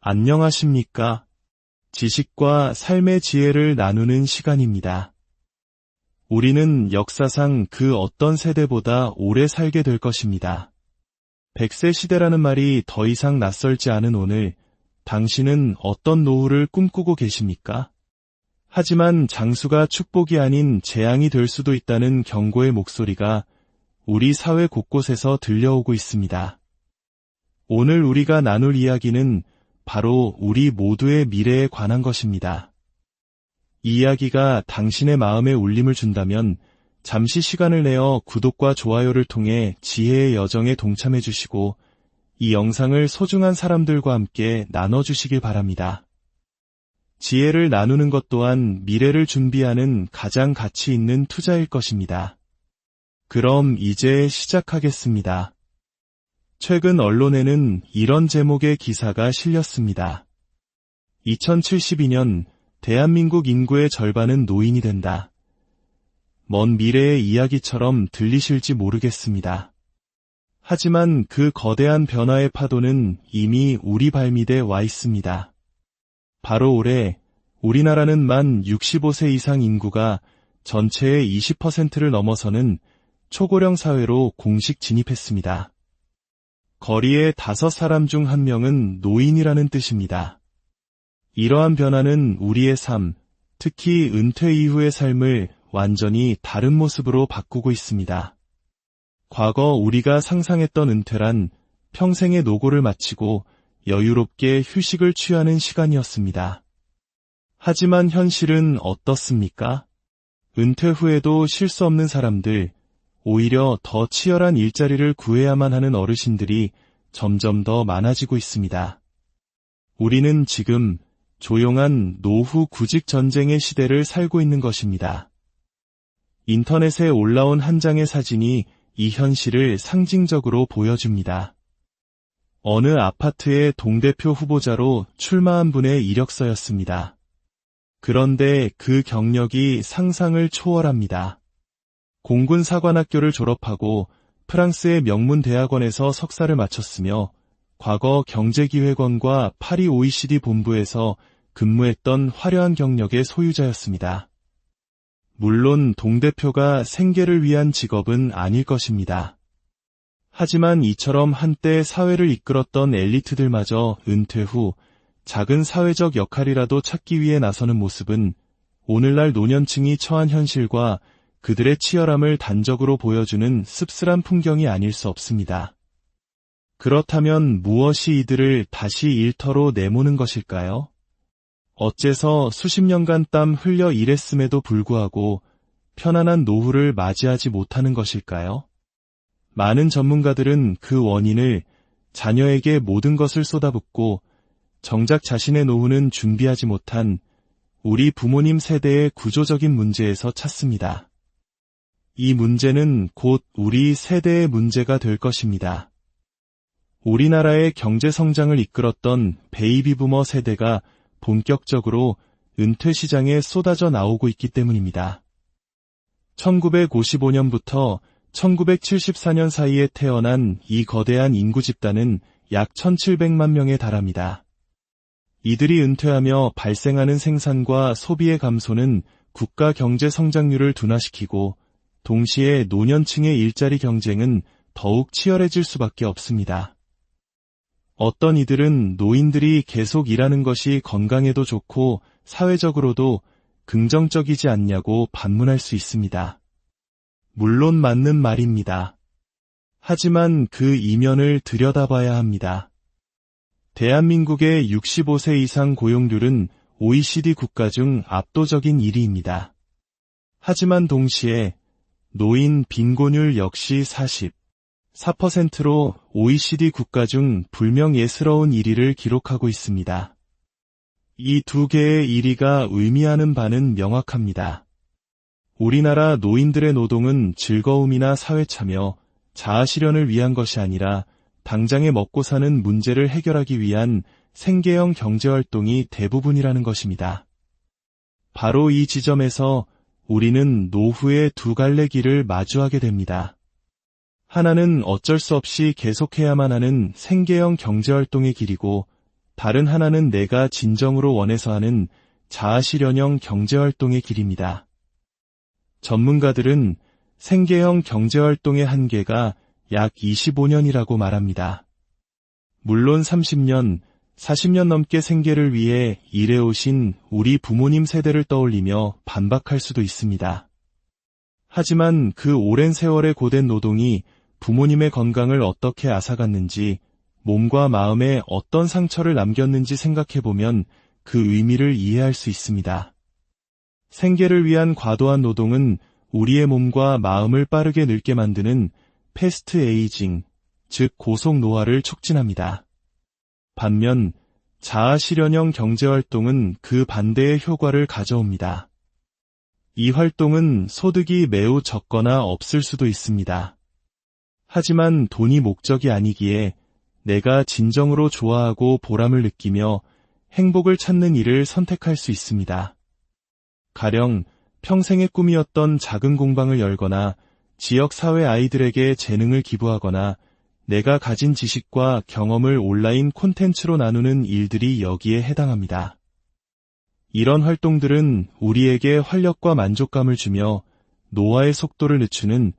안녕하십니까? 지식과 삶의 지혜를 나누는 시간입니다. 우리는 역사상 그 어떤 세대보다 오래 살게 될 것입니다. 100세 시대라는 말이 더 이상 낯설지 않은 오늘, 당신은 어떤 노후를 꿈꾸고 계십니까? 하지만 장수가 축복이 아닌 재앙이 될 수도 있다는 경고의 목소리가 우리 사회 곳곳에서 들려오고 있습니다. 오늘 우리가 나눌 이야기는 바로 우리 모두의 미래에 관한 것입니다. 이 이야기가 당신의 마음에 울림을 준다면 잠시 시간을 내어 구독과 좋아요를 통해 지혜의 여정에 동참해 주시고 이 영상을 소중한 사람들과 함께 나눠주시길 바랍니다. 지혜를 나누는 것 또한 미래를 준비하는 가장 가치 있는 투자일 것입니다. 그럼 이제 시작하겠습니다. 최근 언론에는 이런 제목의 기사가 실렸습니다. 2072년 대한민국 인구의 절반은 노인이 된다. 먼 미래의 이야기처럼 들리실지 모르겠습니다. 하지만 그 거대한 변화의 파도는 이미 우리 발밑에 와 있습니다. 바로 올해 우리나라는 만 65세 이상 인구가 전체의 20%를 넘어서는 초고령 사회로 공식 진입했습니다. 거리의 5사람 중 1명은 노인이라는 뜻입니다. 이러한 변화는 우리의 삶, 특히 은퇴 이후의 삶을 완전히 다른 모습으로 바꾸고 있습니다. 과거 우리가 상상했던 은퇴란 평생의 노고를 마치고 여유롭게 휴식을 취하는 시간이었습니다. 하지만 현실은 어떻습니까? 은퇴 후에도 쉴 수 없는 사람들, 오히려 더 치열한 일자리를 구해야만 하는 어르신들이 점점 더 많아지고 있습니다. 우리는 지금 조용한 노후 구직 전쟁의 시대를 살고 있는 것입니다. 인터넷에 올라온 한 장의 사진이 이 현실을 상징적으로 보여줍니다. 어느 아파트의 동대표 후보자로 출마한 분의 이력서였습니다. 그런데 그 경력이 상상을 초월합니다. 공군사관학교를 졸업하고 프랑스의 명문 대학원에서 석사를 마쳤으며 과거 경제기획원과 파리 OECD 본부에서 근무했던 화려한 경력의 소유자였습니다. 물론 동대표가 생계를 위한 직업은 아닐 것입니다. 하지만 이처럼 한때 사회를 이끌었던 엘리트들마저 은퇴 후 작은 사회적 역할이라도 찾기 위해 나서는 모습은 오늘날 노년층이 처한 현실과 그들의 치열함을 단적으로 보여주는 씁쓸한 풍경이 아닐 수 없습니다. 그렇다면 무엇이 이들을 다시 일터로 내모는 것일까요? 어째서 수십 년간 땀 흘려 일했음에도 불구하고 편안한 노후를 맞이하지 못하는 것일까요? 많은 전문가들은 그 원인을 자녀에게 모든 것을 쏟아붓고 정작 자신의 노후는 준비하지 못한 우리 부모님 세대의 구조적인 문제에서 찾습니다. 이 문제는 곧 우리 세대의 문제가 될 것입니다. 우리나라의 경제 성장을 이끌었던 베이비 부머 세대가 본격적으로 은퇴 시장에 쏟아져 나오고 있기 때문입니다. 1955년부터 1974년 사이에 태어난 이 거대한 인구 집단은 약 1700만 명에 달합니다. 이들이 은퇴하며 발생하는 생산과 소비의 감소는 국가 경제 성장률을 둔화시키고 동시에 노년층의 일자리 경쟁은 더욱 치열해질 수밖에 없습니다. 어떤 이들은 노인들이 계속 일하는 것이 건강에도 좋고 사회적으로도 긍정적이지 않냐고 반문할 수 있습니다. 물론 맞는 말입니다. 하지만 그 이면을 들여다봐야 합니다. 대한민국의 65세 이상 고용률은 OECD 국가 중 압도적인 1위입니다. 하지만 동시에 노인 빈곤율 역시 44%로 OECD 국가 중 불명예스러운 1위를 기록하고 있습니다. 이 두 개의 1위가 의미하는 바는 명확합니다. 우리나라 노인들의 노동은 즐거움이나 사회참여, 자아실현을 위한 것이 아니라 당장에 먹고 사는 문제를 해결하기 위한 생계형 경제활동이 대부분이라는 것입니다. 바로 이 지점에서 우리는 노후의 두 갈래 길을 마주하게 됩니다. 하나는 어쩔 수 없이 계속해야만 하는 생계형 경제활동의 길이고 다른 하나는 내가 진정으로 원해서 하는 자아실현형 경제활동의 길입니다. 전문가들은 생계형 경제활동의 한계가 약 25년이라고 말합니다. 물론 30년, 40년 넘게 생계를 위해 일해오신 우리 부모님 세대를 떠올리며 반박할 수도 있습니다. 하지만 그 오랜 세월의 고된 노동이 부모님의 건강을 어떻게 앗아갔는지, 몸과 마음에 어떤 상처를 남겼는지 생각해보면 그 의미를 이해할 수 있습니다. 생계를 위한 과도한 노동은 우리의 몸과 마음을 빠르게 늙게 만드는 패스트 에이징, 즉 고속 노화를 촉진합니다. 반면 자아실현형 경제활동은 그 반대의 효과를 가져옵니다. 이 활동은 소득이 매우 적거나 없을 수도 있습니다. 하지만 돈이 목적이 아니기에 내가 진정으로 좋아하고 보람을 느끼며 행복을 찾는 일을 선택할 수 있습니다. 가령 평생의 꿈이었던 작은 공방을 열거나 지역 사회 아이들에게 재능을 기부하거나 내가 가진 지식과 경험을 온라인 콘텐츠로 나누는 일들이 여기에 해당합니다. 이런 활동들은 우리에게 활력과 만족감을 주며 노화의 속도를 늦추는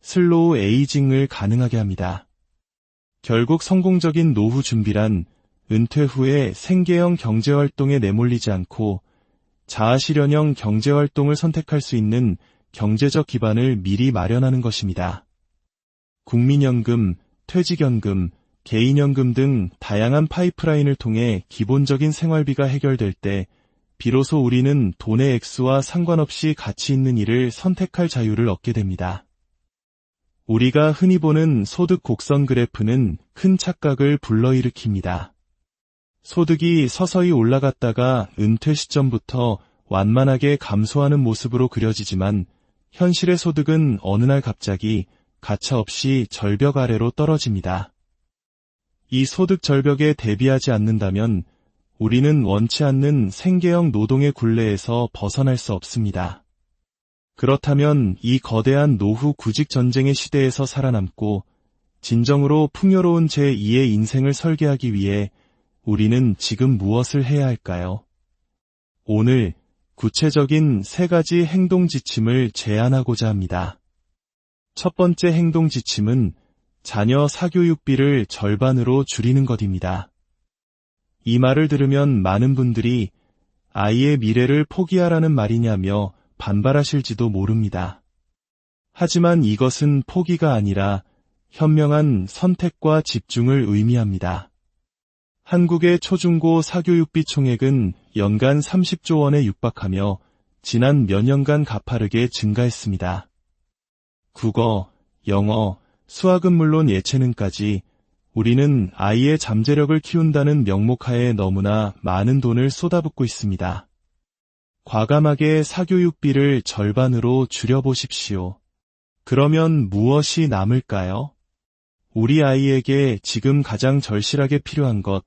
슬로우 에이징을 가능하게 합니다. 결국 성공적인 노후 준비란 은퇴 후에 생계형 경제활동에 내몰리지 않고 자아실현형 경제활동을 선택할 수 있는 경제적 기반을 미리 마련하는 것입니다. 국민연금, 퇴직연금, 개인연금 등 다양한 파이프라인을 통해 기본적인 생활비가 해결될 때 비로소 우리는 돈의 액수와 상관없이 가치 있는 일을 선택할 자유를 얻게 됩니다. 우리가 흔히 보는 소득 곡선 그래프는 큰 착각을 불러일으킵니다. 소득이 서서히 올라갔다가 은퇴 시점부터 완만하게 감소하는 모습으로 그려지지만 현실의 소득은 어느 날 갑자기 가차없이 절벽 아래로 떨어집니다. 이 소득 절벽에 대비하지 않는다면 우리는 원치 않는 생계형 노동의 굴레에서 벗어날 수 없습니다. 그렇다면 이 거대한 노후 구직 전쟁의 시대에서 살아남고 진정으로 풍요로운 제2의 인생을 설계하기 위해 우리는 지금 무엇을 해야 할까요? 오늘 구체적인 3가지 행동 지침을 제안하고자 합니다. 첫 번째 행동 지침은 자녀 사교육비를 절반으로 줄이는 것입니다. 이 말을 들으면 많은 분들이 아이의 미래를 포기하라는 말이냐며 반발하실지도 모릅니다. 하지만 이것은 포기가 아니라 현명한 선택과 집중을 의미합니다. 한국의 초중고 사교육비 총액은 연간 30조 원에 육박하며 지난 몇 년간 가파르게 증가했습니다. 국어, 영어, 수학은 물론 예체능까지 우리는 아이의 잠재력을 키운다는 명목하에 너무나 많은 돈을 쏟아붓고 있습니다. 과감하게 사교육비를 절반으로 줄여보십시오. 그러면 무엇이 남을까요? 우리 아이에게 지금 가장 절실하게 필요한 것,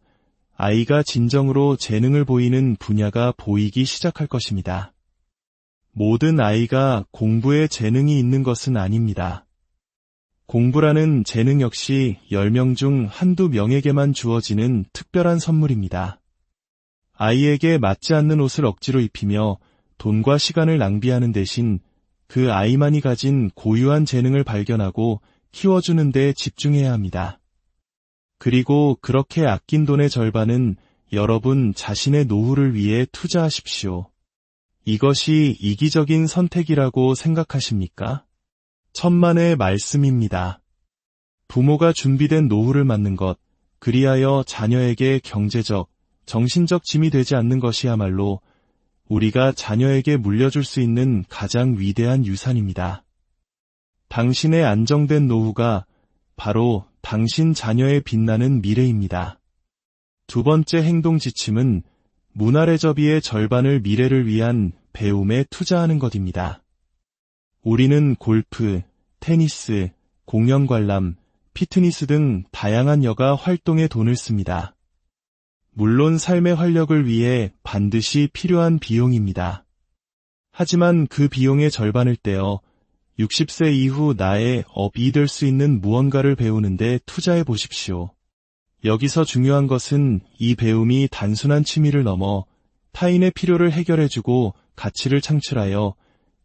아이가 진정으로 재능을 보이는 분야가 보이기 시작할 것입니다. 모든 아이가 공부에 재능이 있는 것은 아닙니다. 공부라는 재능 역시 10명 중 한두 명에게만 주어지는 특별한 선물입니다. 아이에게 맞지 않는 옷을 억지로 입히며 돈과 시간을 낭비하는 대신 그 아이만이 가진 고유한 재능을 발견하고 키워주는 데 집중해야 합니다. 그리고 그렇게 아낀 돈의 절반은 여러분 자신의 노후를 위해 투자하십시오. 이것이 이기적인 선택이라고 생각하십니까? 천만의 말씀입니다. 부모가 준비된 노후를 맞는 것, 그리하여 자녀에게 경제적, 정신적 짐이 되지 않는 것이야말로 우리가 자녀에게 물려줄 수 있는 가장 위대한 유산입니다. 당신의 안정된 노후가 바로 당신 자녀의 빛나는 미래입니다. 두 번째 행동 지침은 문화레저비의 절반을 미래를 위한 배움에 투자하는 것입니다. 우리는 골프, 테니스, 공연 관람, 피트니스 등 다양한 여가 활동에 돈을 씁니다. 물론 삶의 활력을 위해 반드시 필요한 비용입니다. 하지만 그 비용의 절반을 떼어 60세 이후 나의 업이 될 수 있는 무언가를 배우는데 투자해 보십시오. 여기서 중요한 것은 이 배움이 단순한 취미를 넘어 타인의 필요를 해결해주고 가치를 창출하여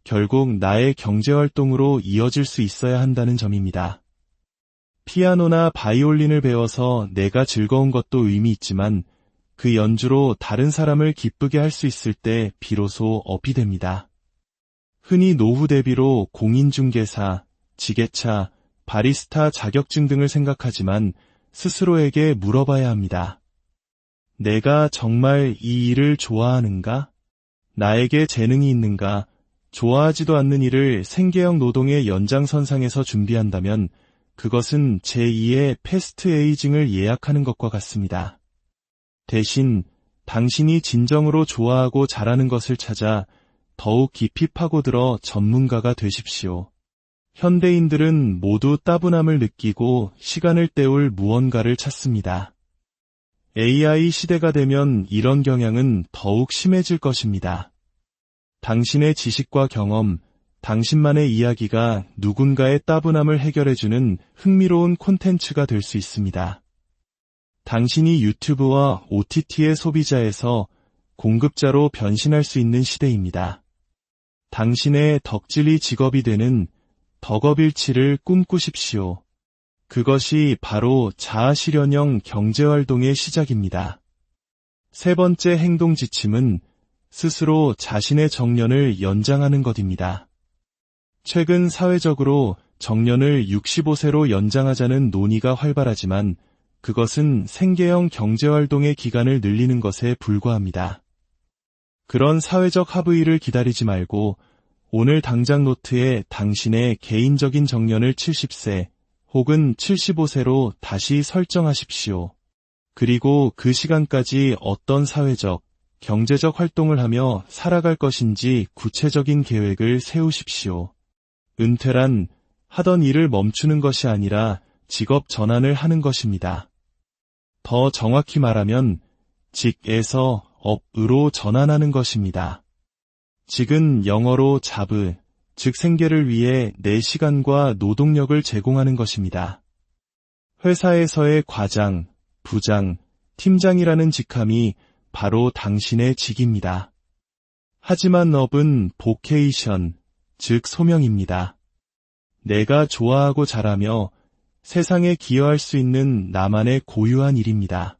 결국 나의 경제활동으로 이어질 수 있어야 한다는 점입니다. 피아노나 바이올린을 배워서 내가 즐거운 것도 의미 있지만 그 연주로 다른 사람을 기쁘게 할 수 있을 때 비로소 업이 됩니다. 흔히 노후 대비로 공인중개사, 지게차, 바리스타 자격증 등을 생각하지만 스스로에게 물어봐야 합니다. 내가 정말 이 일을 좋아하는가? 나에게 재능이 있는가? 좋아하지도 않는 일을 생계형 노동의 연장선상에서 준비한다면 그것은 제2의 패스트 에이징을 예약하는 것과 같습니다. 대신 당신이 진정으로 좋아하고 잘하는 것을 찾아 더욱 깊이 파고들어 전문가가 되십시오. 현대인들은 모두 따분함을 느끼고 시간을 때울 무언가를 찾습니다. AI 시대가 되면 이런 경향은 더욱 심해질 것입니다. 당신의 지식과 경험, 당신만의 이야기가 누군가의 따분함을 해결해주는 흥미로운 콘텐츠가 될 수 있습니다. 당신이 유튜브와 OTT의 소비자에서 공급자로 변신할 수 있는 시대입니다. 당신의 덕질이 직업이 되는 덕업일치를 꿈꾸십시오. 그것이 바로 자아실현형 경제활동의 시작입니다. 세 번째 행동 지침은 스스로 자신의 정년을 연장하는 것입니다. 최근 사회적으로 정년을 65세로 연장하자는 논의가 활발하지만 그것은 생계형 경제활동의 기간을 늘리는 것에 불과합니다. 그런 사회적 합의를 기다리지 말고 오늘 당장 노트에 당신의 개인적인 정년을 70세 혹은 75세로 다시 설정하십시오. 그리고 그 시간까지 어떤 사회적, 경제적 활동을 하며 살아갈 것인지 구체적인 계획을 세우십시오. 은퇴란 하던 일을 멈추는 것이 아니라 직업 전환을 하는 것입니다. 더 정확히 말하면 직에서 업으로 전환하는 것입니다. 직은 영어로 잡, 즉 생계를 위해 내 시간과 노동력을 제공하는 것입니다. 회사에서의 과장, 부장, 팀장이라는 직함이 바로 당신의 직입니다. 하지만 업은 보케이션, 즉 소명입니다. 내가 좋아하고 잘하며 세상에 기여할 수 있는 나만의 고유한 일입니다.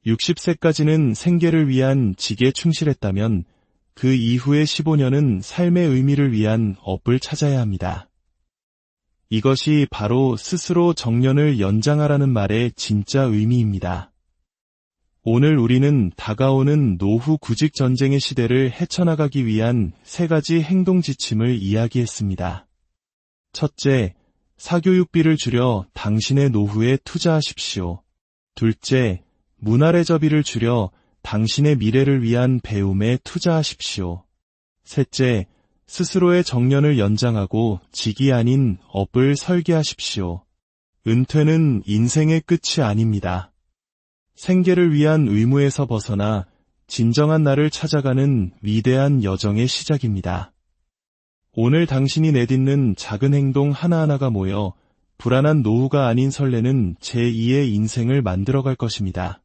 60세까지는 생계를 위한 직에 충실했다면 그 이후의 15년은 삶의 의미를 위한 업을 찾아야 합니다. 이것이 바로 스스로 정년을 연장하라는 말의 진짜 의미입니다. 오늘 우리는 다가오는 노후 구직 전쟁의 시대를 헤쳐나가기 위한 세 가지 행동 지침을 이야기했습니다. 첫째, 사교육비를 줄여 당신의 노후에 투자하십시오. 둘째, 문화레저비를 줄여 당신의 미래를 위한 배움에 투자하십시오. 셋째, 스스로의 정년을 연장하고 직이 아닌 업을 설계하십시오. 은퇴는 인생의 끝이 아닙니다. 생계를 위한 의무에서 벗어나 진정한 나를 찾아가는 위대한 여정의 시작입니다. 오늘 당신이 내딛는 작은 행동 하나하나가 모여 불안한 노후가 아닌 설레는 제2의 인생을 만들어갈 것입니다.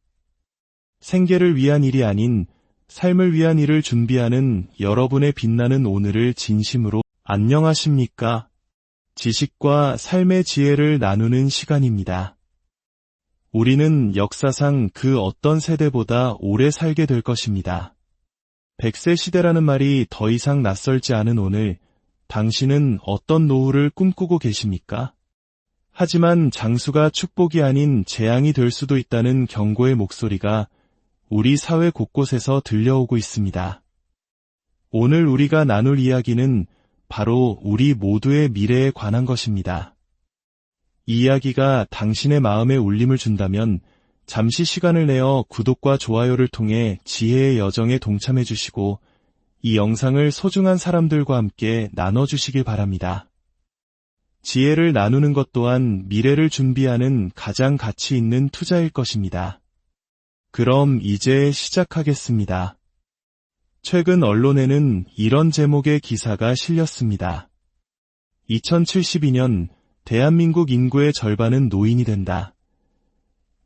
생계를 위한 일이 아닌 삶을 위한 일을 준비하는 여러분의 빛나는 오늘을 진심으로 안녕하십니까? 지식과 삶의 지혜를 나누는 시간입니다. 우리는 역사상 그 어떤 세대보다 오래 살게 될 것입니다. 100세 시대라는 말이 더 이상 낯설지 않은 오늘, 당신은 어떤 노후를 꿈꾸고 계십니까? 하지만 장수가 축복이 아닌 재앙이 될 수도 있다는 경고의 목소리가 우리 사회 곳곳에서 들려오고 있습니다. 오늘 우리가 나눌 이야기는 바로 우리 모두의 미래에 관한 것입니다. 이 이야기가 당신의 마음에 울림을 준다면 잠시 시간을 내어 구독과 좋아요를 통해 지혜의 여정에 동참해 주시고 이 영상을 소중한 사람들과 함께 나눠주시길 바랍니다. 지혜를 나누는 것 또한 미래를 준비하는 가장 가치 있는 투자일 것입니다. 그럼 이제 시작하겠습니다. 최근 언론에는 이런 제목의 기사가 실렸습니다. 2072년 대한민국 인구의 절반은 노인이 된다.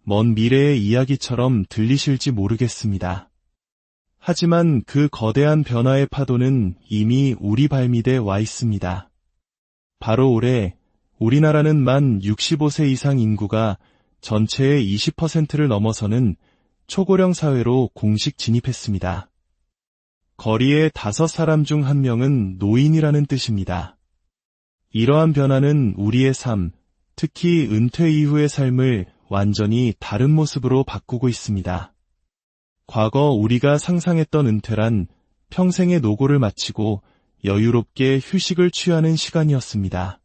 먼 미래의 이야기처럼 들리실지 모르겠습니다. 하지만 그 거대한 변화의 파도는 이미 우리 발밑에 와 있습니다. 바로 올해 우리나라는 만 65세 이상 인구가 전체의 20%를 넘어서는 초고령 사회로 공식 진입했습니다. 거리의 5사람 중 1명은 노인이라는 뜻입니다. 이러한 변화는 우리의 삶, 특히 은퇴 이후의 삶을 완전히 다른 모습으로 바꾸고 있습니다. 과거 우리가 상상했던 은퇴란 평생의 노고를 마치고 여유롭게 휴식을 취하는 시간이었습니다.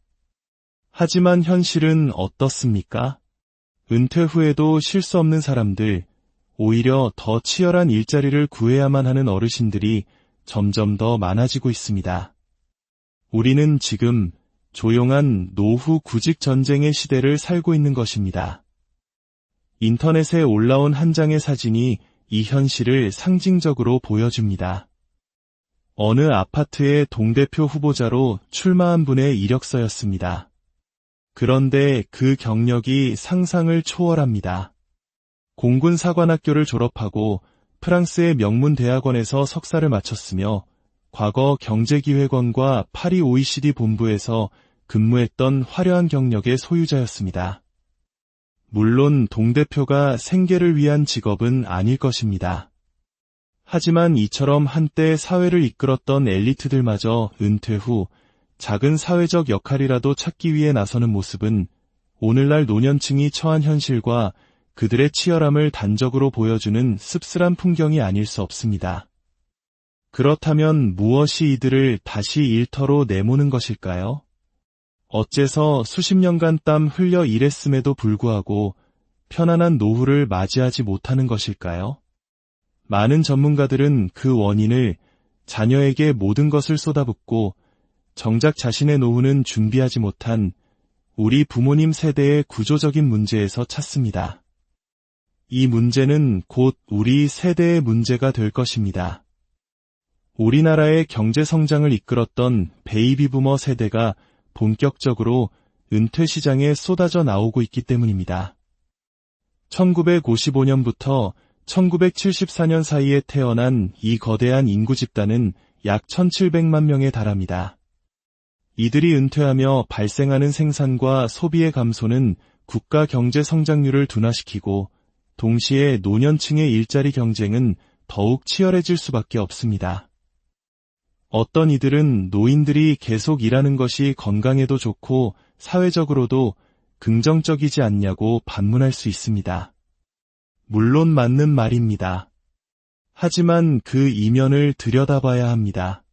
하지만 현실은 어떻습니까? 은퇴 후에도 쉴 수 없는 사람들, 오히려 더 치열한 일자리를 구해야만 하는 어르신들이 점점 더 많아지고 있습니다. 우리는 지금 조용한 노후 구직 전쟁의 시대를 살고 있는 것입니다. 인터넷에 올라온 한 장의 사진이 이 현실을 상징적으로 보여줍니다. 어느 아파트의 동대표 후보자로 출마한 분의 이력서였습니다. 그런데 그 경력이 상상을 초월합니다. 공군사관학교를 졸업하고 프랑스의 명문 대학원에서 석사를 마쳤으며 과거 경제기획원과 파리 OECD 본부에서 근무했던 화려한 경력의 소유자였습니다. 물론 동대표가 생계를 위한 직업은 아닐 것입니다. 하지만 이처럼 한때 사회를 이끌었던 엘리트들마저 은퇴 후 작은 사회적 역할이라도 찾기 위해 나서는 모습은 오늘날 노년층이 처한 현실과 그들의 치열함을 단적으로 보여주는 씁쓸한 풍경이 아닐 수 없습니다. 그렇다면 무엇이 이들을 다시 일터로 내모는 것일까요? 어째서 수십 년간 땀 흘려 일했음에도 불구하고 편안한 노후를 맞이하지 못하는 것일까요? 많은 전문가들은 그 원인을 자녀에게 모든 것을 쏟아붓고 정작 자신의 노후는 준비하지 못한 우리 부모님 세대의 구조적인 문제에서 찾습니다. 이 문제는 곧 우리 세대의 문제가 될 것입니다. 우리나라의 경제 성장을 이끌었던 베이비 부머 세대가 본격적으로 은퇴 시장에 쏟아져 나오고 있기 때문입니다. 1955년부터 1974년 사이에 태어난 이 거대한 인구 집단은 약 1700만 명에 달합니다. 이들이 은퇴하며 발생하는 생산과 소비의 감소는 국가 경제 성장률을 둔화시키고 동시에 노년층의 일자리 경쟁은 더욱 치열해질 수밖에 없습니다. 어떤 이들은 노인들이 계속 일하는 것이 건강에도 좋고 사회적으로도 긍정적이지 않냐고 반문할 수 있습니다. 물론 맞는 말입니다. 하지만 그 이면을 들여다봐야 합니다.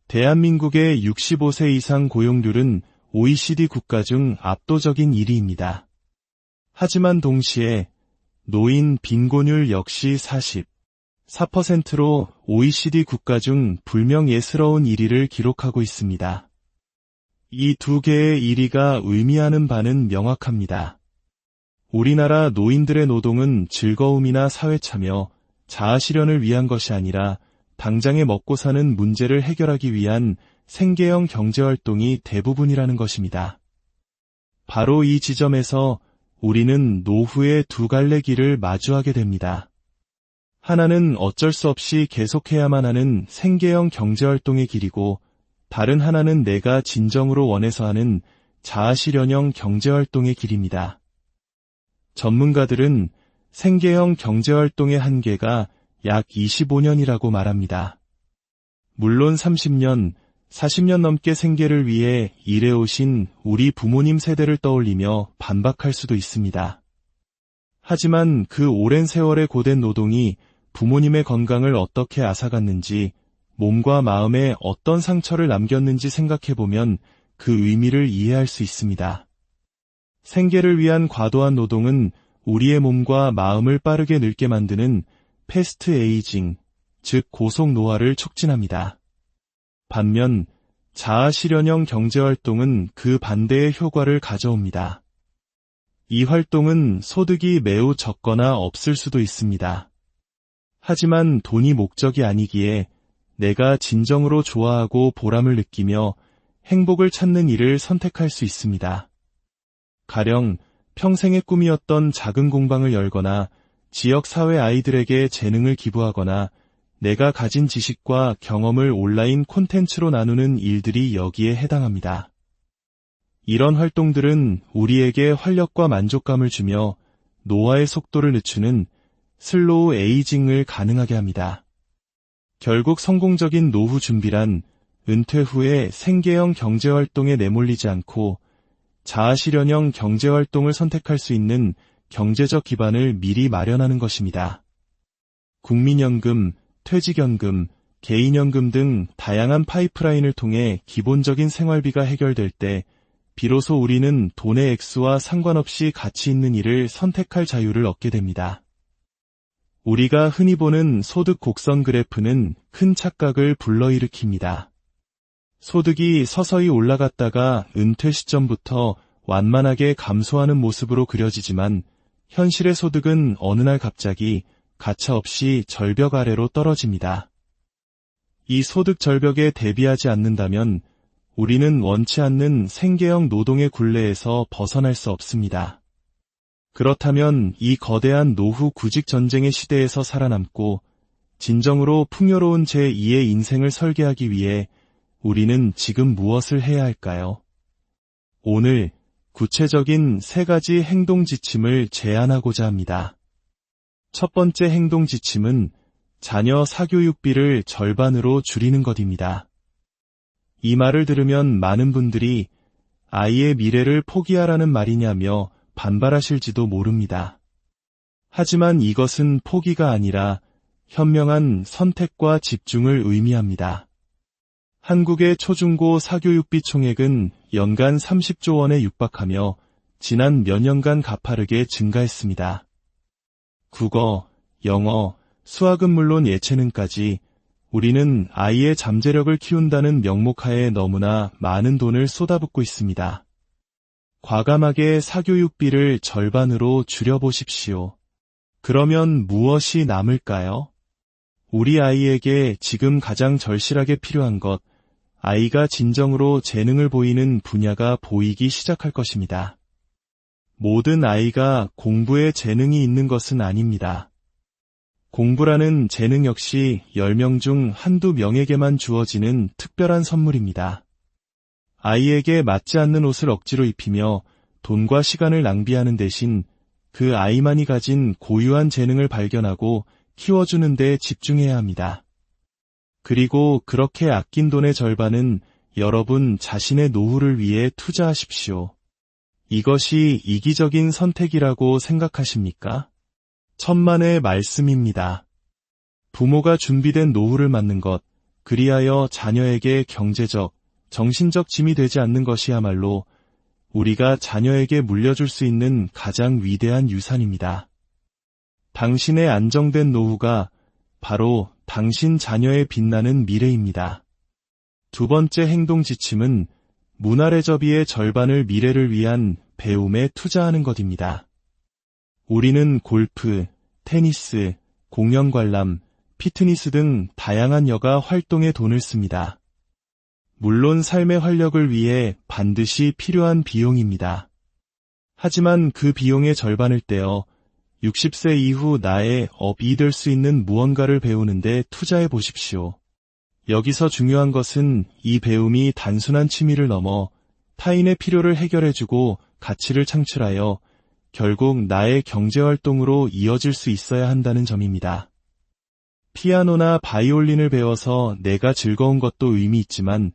대한민국의 65세 이상 고용률은 OECD 국가 중 압도적인 1위입니다. 하지만 동시에 노인 빈곤율 역시 44%로 OECD 국가 중 불명 예스러운 1위를 기록하고 있습니다. 이 두 개의 1위가 의미하는 바는 명확합니다. 우리나라 노인들의 노동은 즐거움이나 사회참여, 자아실현을 위한 것이 아니라 당장에 먹고 사는 문제를 해결하기 위한 생계형 경제활동이 대부분이라는 것입니다. 바로 이 지점에서 우리는 노후의 두 갈래 길을 마주하게 됩니다. 하나는 어쩔 수 없이 계속해야만 하는 생계형 경제활동의 길이고 다른 하나는 내가 진정으로 원해서 하는 자아실현형 경제활동의 길입니다. 전문가들은 생계형 경제활동의 한계가 약 25년이라고 말합니다. 물론 30년, 40년 넘게 생계를 위해 일해오신 우리 부모님 세대를 떠올리며 반박할 수도 있습니다. 하지만 그 오랜 세월의 고된 노동이 부모님의 건강을 어떻게 앗아갔는지, 몸과 마음에 어떤 상처를 남겼는지 생각해보면 그 의미를 이해할 수 있습니다. 생계를 위한 과도한 노동은 우리의 몸과 마음을 빠르게 늙게 만드는 패스트 에이징, 즉 고속 노화를 촉진합니다. 반면 자아실현형 경제활동은 그 반대의 효과를 가져옵니다. 이 활동은 소득이 매우 적거나 없을 수도 있습니다. 하지만 돈이 목적이 아니기에 내가 진정으로 좋아하고 보람을 느끼며 행복을 찾는 일을 선택할 수 있습니다. 가령 평생의 꿈이었던 작은 공방을 열거나 지역 사회 아이들에게 재능을 기부하거나 내가 가진 지식과 경험을 온라인 콘텐츠로 나누는 일들이 여기에 해당합니다. 이런 활동들은 우리에게 활력과 만족감을 주며 노화의 속도를 늦추는 슬로우 에이징을 가능하게 합니다. 결국 성공적인 노후 준비란 은퇴 후에 생계형 경제활동에 내몰리지 않고 자아실현형 경제활동을 선택할 수 있는 경제적 기반을 미리 마련하는 것입니다. 국민연금, 퇴직연금, 개인연금 등 다양한 파이프라인을 통해 기본적인 생활비가 해결될 때 비로소 우리는 돈의 액수와 상관없이 가치 있는 일을 선택할 자유를 얻게 됩니다. 우리가 흔히 보는 소득 곡선 그래프는 큰 착각을 불러일으킵니다. 소득이 서서히 올라갔다가 은퇴 시점부터 완만하게 감소하는 모습으로 그려지지만 현실의 소득은 어느 날 갑자기 가차없이 절벽 아래로 떨어집니다. 이 소득 절벽에 대비하지 않는다면 우리는 원치 않는 생계형 노동의 굴레에서 벗어날 수 없습니다. 그렇다면 이 거대한 노후 구직 전쟁의 시대에서 살아남고 진정으로 풍요로운 제2의 인생을 설계하기 위해 우리는 지금 무엇을 해야 할까요? 오늘 구체적인 3가지 행동 지침을 제안하고자 합니다. 첫 번째 행동 지침은 자녀 사교육비를 절반으로 줄이는 것입니다. 이 말을 들으면 많은 분들이 아이의 미래를 포기하라는 말이냐며 반발하실지도 모릅니다. 하지만 이것은 포기가 아니라 현명한 선택과 집중을 의미합니다. 한국의 초중고 사교육비 총액은 연간 30조 원에 육박하며 지난 몇 년간 가파르게 증가했습니다. 국어, 영어, 수학은 물론 예체능까지 우리는 아이의 잠재력을 키운다는 명목하에 너무나 많은 돈을 쏟아붓고 있습니다. 과감하게 사교육비를 절반으로 줄여보십시오. 그러면 무엇이 남을까요? 우리 아이에게 지금 가장 절실하게 필요한 것, 아이가 진정으로 재능을 보이는 분야가 보이기 시작할 것입니다. 모든 아이가 공부에 재능이 있는 것은 아닙니다. 공부라는 재능 역시 10명 중 한두 명에게만 주어지는 특별한 선물입니다. 아이에게 맞지 않는 옷을 억지로 입히며 돈과 시간을 낭비하는 대신 그 아이만이 가진 고유한 재능을 발견하고 키워주는 데 집중해야 합니다. 그리고 그렇게 아낀 돈의 절반은 여러분 자신의 노후를 위해 투자하십시오. 이것이 이기적인 선택이라고 생각하십니까? 천만의 말씀입니다. 부모가 준비된 노후를 맞는 것, 그리하여 자녀에게 경제적, 정신적 짐이 되지 않는 것이야말로 우리가 자녀에게 물려줄 수 있는 가장 위대한 유산입니다. 당신의 안정된 노후가 바로 당신 자녀의 빛나는 미래입니다. 두 번째 행동 지침은 문화레저비의 절반을 미래를 위한 배움에 투자하는 것입니다. 우리는 골프, 테니스, 공연 관람, 피트니스 등 다양한 여가 활동에 돈을 씁니다. 물론 삶의 활력을 위해 반드시 필요한 비용입니다. 하지만 그 비용의 절반을 떼어 60세 이후 나의 업이 될 수 있는 무언가를 배우는데 투자해 보십시오. 여기서 중요한 것은 이 배움이 단순한 취미를 넘어 타인의 필요를 해결해주고 가치를 창출하여 결국 나의 경제활동으로 이어질 수 있어야 한다는 점입니다. 피아노나 바이올린을 배워서 내가 즐거운 것도 의미 있지만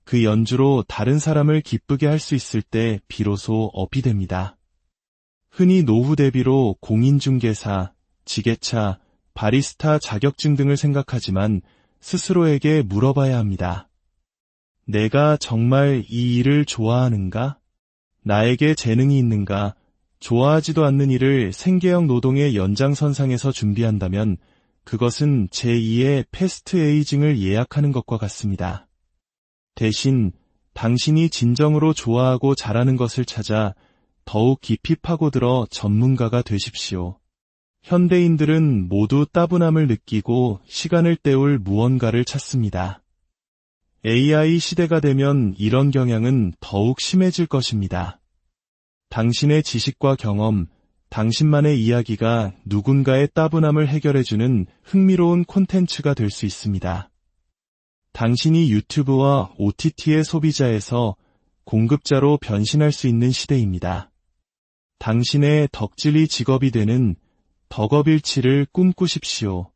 그 연주로 다른 사람을 기쁘게 할 수 있을 때 비로소 업이 됩니다. 흔히 노후 대비로 공인중개사, 지게차, 바리스타 자격증 등을 생각하지만 스스로에게 물어봐야 합니다. 내가 정말 이 일을 좋아하는가? 나에게 재능이 있는가? 좋아하지도 않는 일을 생계형 노동의 연장선상에서 준비한다면 그것은 제2의 패스트 에이징을 예약하는 것과 같습니다. 대신 당신이 진정으로 좋아하고 잘하는 것을 찾아 더욱 깊이 파고들어 전문가가 되십시오. 현대인들은 모두 따분함을 느끼고 시간을 때울 무언가를 찾습니다. AI 시대가 되면 이런 경향은 더욱 심해질 것입니다. 당신의 지식과 경험, 당신만의 이야기가 누군가의 따분함을 해결해주는 흥미로운 콘텐츠가 될 수 있습니다. 당신이 유튜브와 OTT의 소비자에서 공급자로 변신할 수 있는 시대입니다. 당신의 덕질이 직업이 되는 덕업일치를 꿈꾸십시오.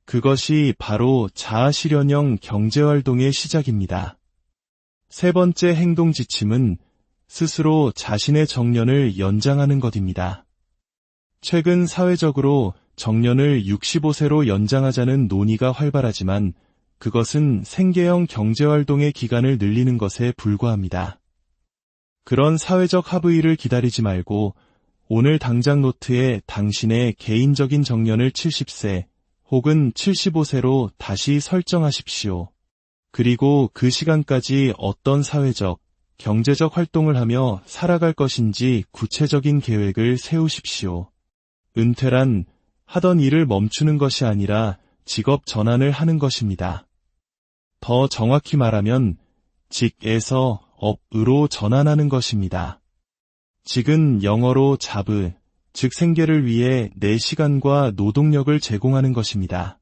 그것이 바로 자아실현형 경제활동의 시작입니다. 세 번째 행동 지침은 스스로 자신의 정년을 연장하는 것입니다. 최근 사회적으로 정년을 65세로 연장하자는 논의가 활발하지만 그것은 생계형 경제활동의 기간을 늘리는 것에 불과합니다. 그런 사회적 합의를 기다리지 말고 오늘 당장 노트에 당신의 개인적인 정년을 70세 혹은 75세로 다시 설정하십시오. 그리고 그 시간까지 어떤 사회적, 경제적 활동을 하며 살아갈 것인지 구체적인 계획을 세우십시오. 은퇴란 하던 일을 멈추는 것이 아니라 직업 전환을 하는 것입니다. 더 정확히 말하면 직에서 업으로 전환하는 것입니다. 직은 영어로 잡, 즉 생계를 위해 내 시간과 노동력을 제공하는 것입니다.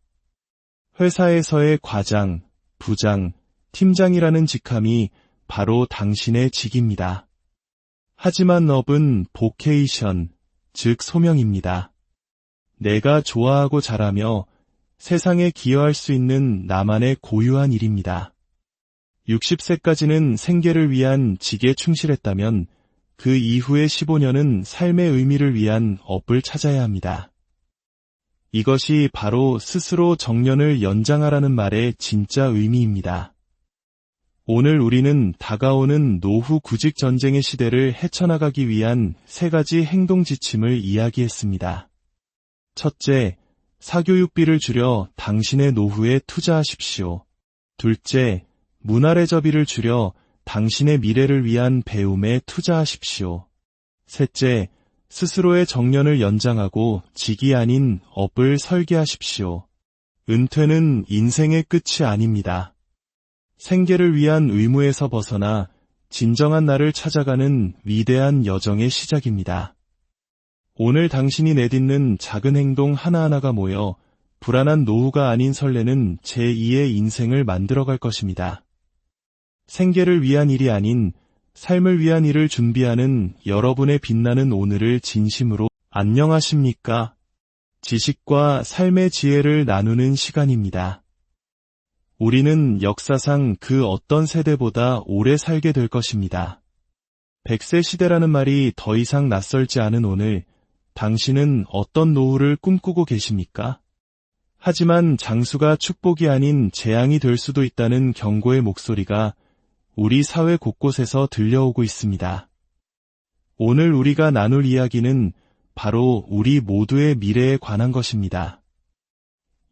회사에서의 과장, 부장, 팀장이라는 직함이 바로 당신의 직입니다. 하지만 업은 보케이션, 즉 소명입니다. 내가 좋아하고 잘하며 세상에 기여할 수 있는 나만의 고유한 일입니다. 60세까지는 생계를 위한 직에 충실했다면 그 이후의 15년은 삶의 의미를 위한 업을 찾아야 합니다. 이것이 바로 스스로 정년을 연장하라는 말의 진짜 의미입니다. 오늘 우리는 다가오는 노후 구직 전쟁의 시대를 헤쳐나가기 위한 세 가지 행동 지침을 이야기했습니다. 첫째, 사교육비를 줄여 당신의 노후에 투자하십시오. 둘째, 문화레저비를 줄여 당신의 미래를 위한 배움에 투자하십시오. 셋째, 스스로의 정년을 연장하고 직이 아닌 업을 설계하십시오. 은퇴는 인생의 끝이 아닙니다. 생계를 위한 의무에서 벗어나 진정한 나를 찾아가는 위대한 여정의 시작입니다. 오늘 당신이 내딛는 작은 행동 하나하나가 모여 불안한 노후가 아닌 설레는 제2의 인생을 만들어갈 것입니다. 생계를 위한 일이 아닌 삶을 위한 일을 준비하는 여러분의 빛나는 오늘을 진심으로 안녕하십니까? 지식과 삶의 지혜를 나누는 시간입니다. 우리는 역사상 그 어떤 세대보다 오래 살게 될 것입니다. 100세 시대라는 말이 더 이상 낯설지 않은 오늘, 당신은 어떤 노후를 꿈꾸고 계십니까? 하지만 장수가 축복이 아닌 재앙이 될 수도 있다는 경고의 목소리가 우리 사회 곳곳에서 들려오고 있습니다. 오늘 우리가 나눌 이야기는 바로 우리 모두의 미래에 관한 것입니다.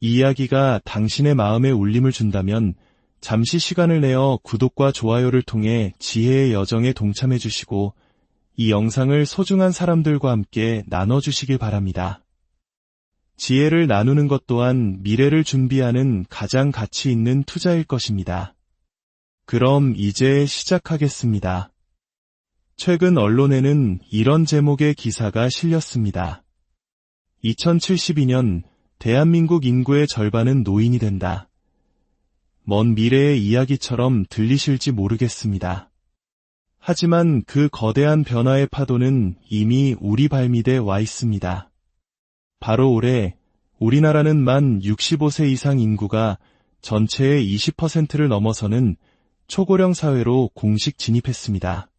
이 이야기가 당신의 마음에 울림을 준다면 잠시 시간을 내어 구독과 좋아요를 통해 지혜의 여정에 동참해 주시고 이 영상을 소중한 사람들과 함께 나눠주시길 바랍니다. 지혜를 나누는 것 또한 미래를 준비하는 가장 가치 있는 투자일 것입니다. 그럼 이제 시작하겠습니다. 최근 언론에는 이런 제목의 기사가 실렸습니다. 2072년 대한민국 인구의 절반은 노인이 된다. 먼 미래의 이야기처럼 들리실지 모르겠습니다. 하지만 그 거대한 변화의 파도는 이미 우리 발밑에 와 있습니다. 바로 올해 우리나라는 만 65세 이상 인구가 전체의 20%를 넘어서는 초고령 사회로 공식 진입했습니다.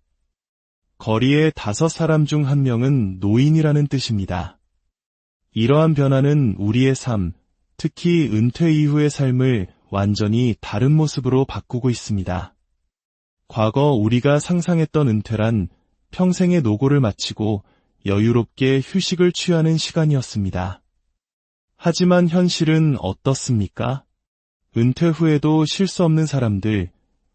거리의 5사람 중 1명은 노인이라는 뜻입니다. 이러한 변화는 우리의 삶, 특히 은퇴 이후의 삶을 완전히 다른 모습으로 바꾸고 있습니다. 과거 우리가 상상했던 은퇴란 평생의 노고를 마치고 여유롭게 휴식을 취하는 시간이었습니다. 하지만 현실은 어떻습니까? 은퇴 후에도 쉴 수 없는 사람들,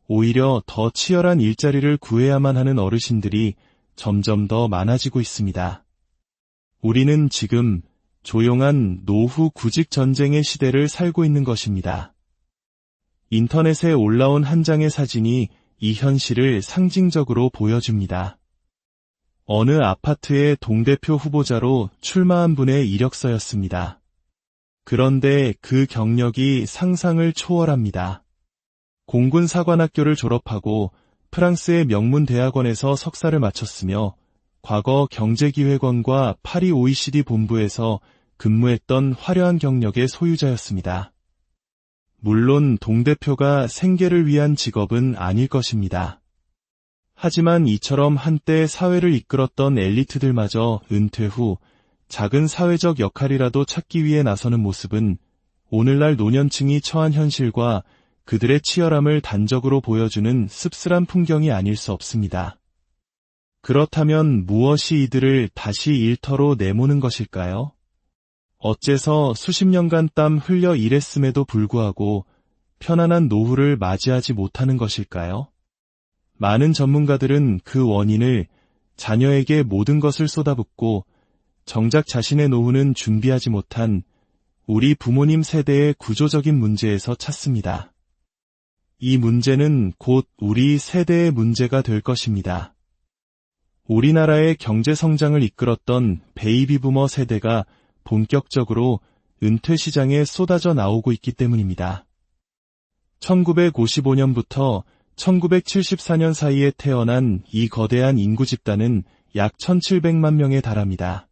오히려 더 치열한 일자리를 구해야만 하는 어르신들이 점점 더 많아지고 있습니다. 우리는 지금 조용한 노후 구직 전쟁의 시대를 살고 있는 것입니다. 인터넷에 올라온 한 장의 사진이 이 현실을 상징적으로 보여줍니다. 어느 아파트의 동대표 후보자로 출마한 분의 이력서였습니다. 그런데 그 경력이 상상을 초월합니다. 공군 사관학교를 졸업하고 프랑스의 명문 대학원에서 석사를 마쳤으며 과거 경제기획원과 파리 OECD 본부에서 근무했던 화려한 경력의 소유자였습니다. 물론 동대표가 생계를 위한 직업은 아닐 것입니다. 하지만 이처럼 한때 사회를 이끌었던 엘리트들마저 은퇴 후 작은 사회적 역할이라도 찾기 위해 나서는 모습은 오늘날 노년층이 처한 현실과 그들의 치열함을 단적으로 보여주는 씁쓸한 풍경이 아닐 수 없습니다. 그렇다면 무엇이 이들을 다시 일터로 내모는 것일까요? 어째서 수십 년간 땀 흘려 일했음에도 불구하고 편안한 노후를 맞이하지 못하는 것일까요? 많은 전문가들은 그 원인을 자녀에게 모든 것을 쏟아붓고 정작 자신의 노후는 준비하지 못한 우리 부모님 세대의 구조적인 문제에서 찾습니다. 이 문제는 곧 우리 세대의 문제가 될 것입니다. 우리나라의 경제 성장을 이끌었던 베이비 부머 세대가 본격적으로 은퇴 시장에 쏟아져 나오고 있기 때문입니다. 1955년부터 1974년 사이에 태어난 이 거대한 인구 집단은 약 1700만 명에 달합니다.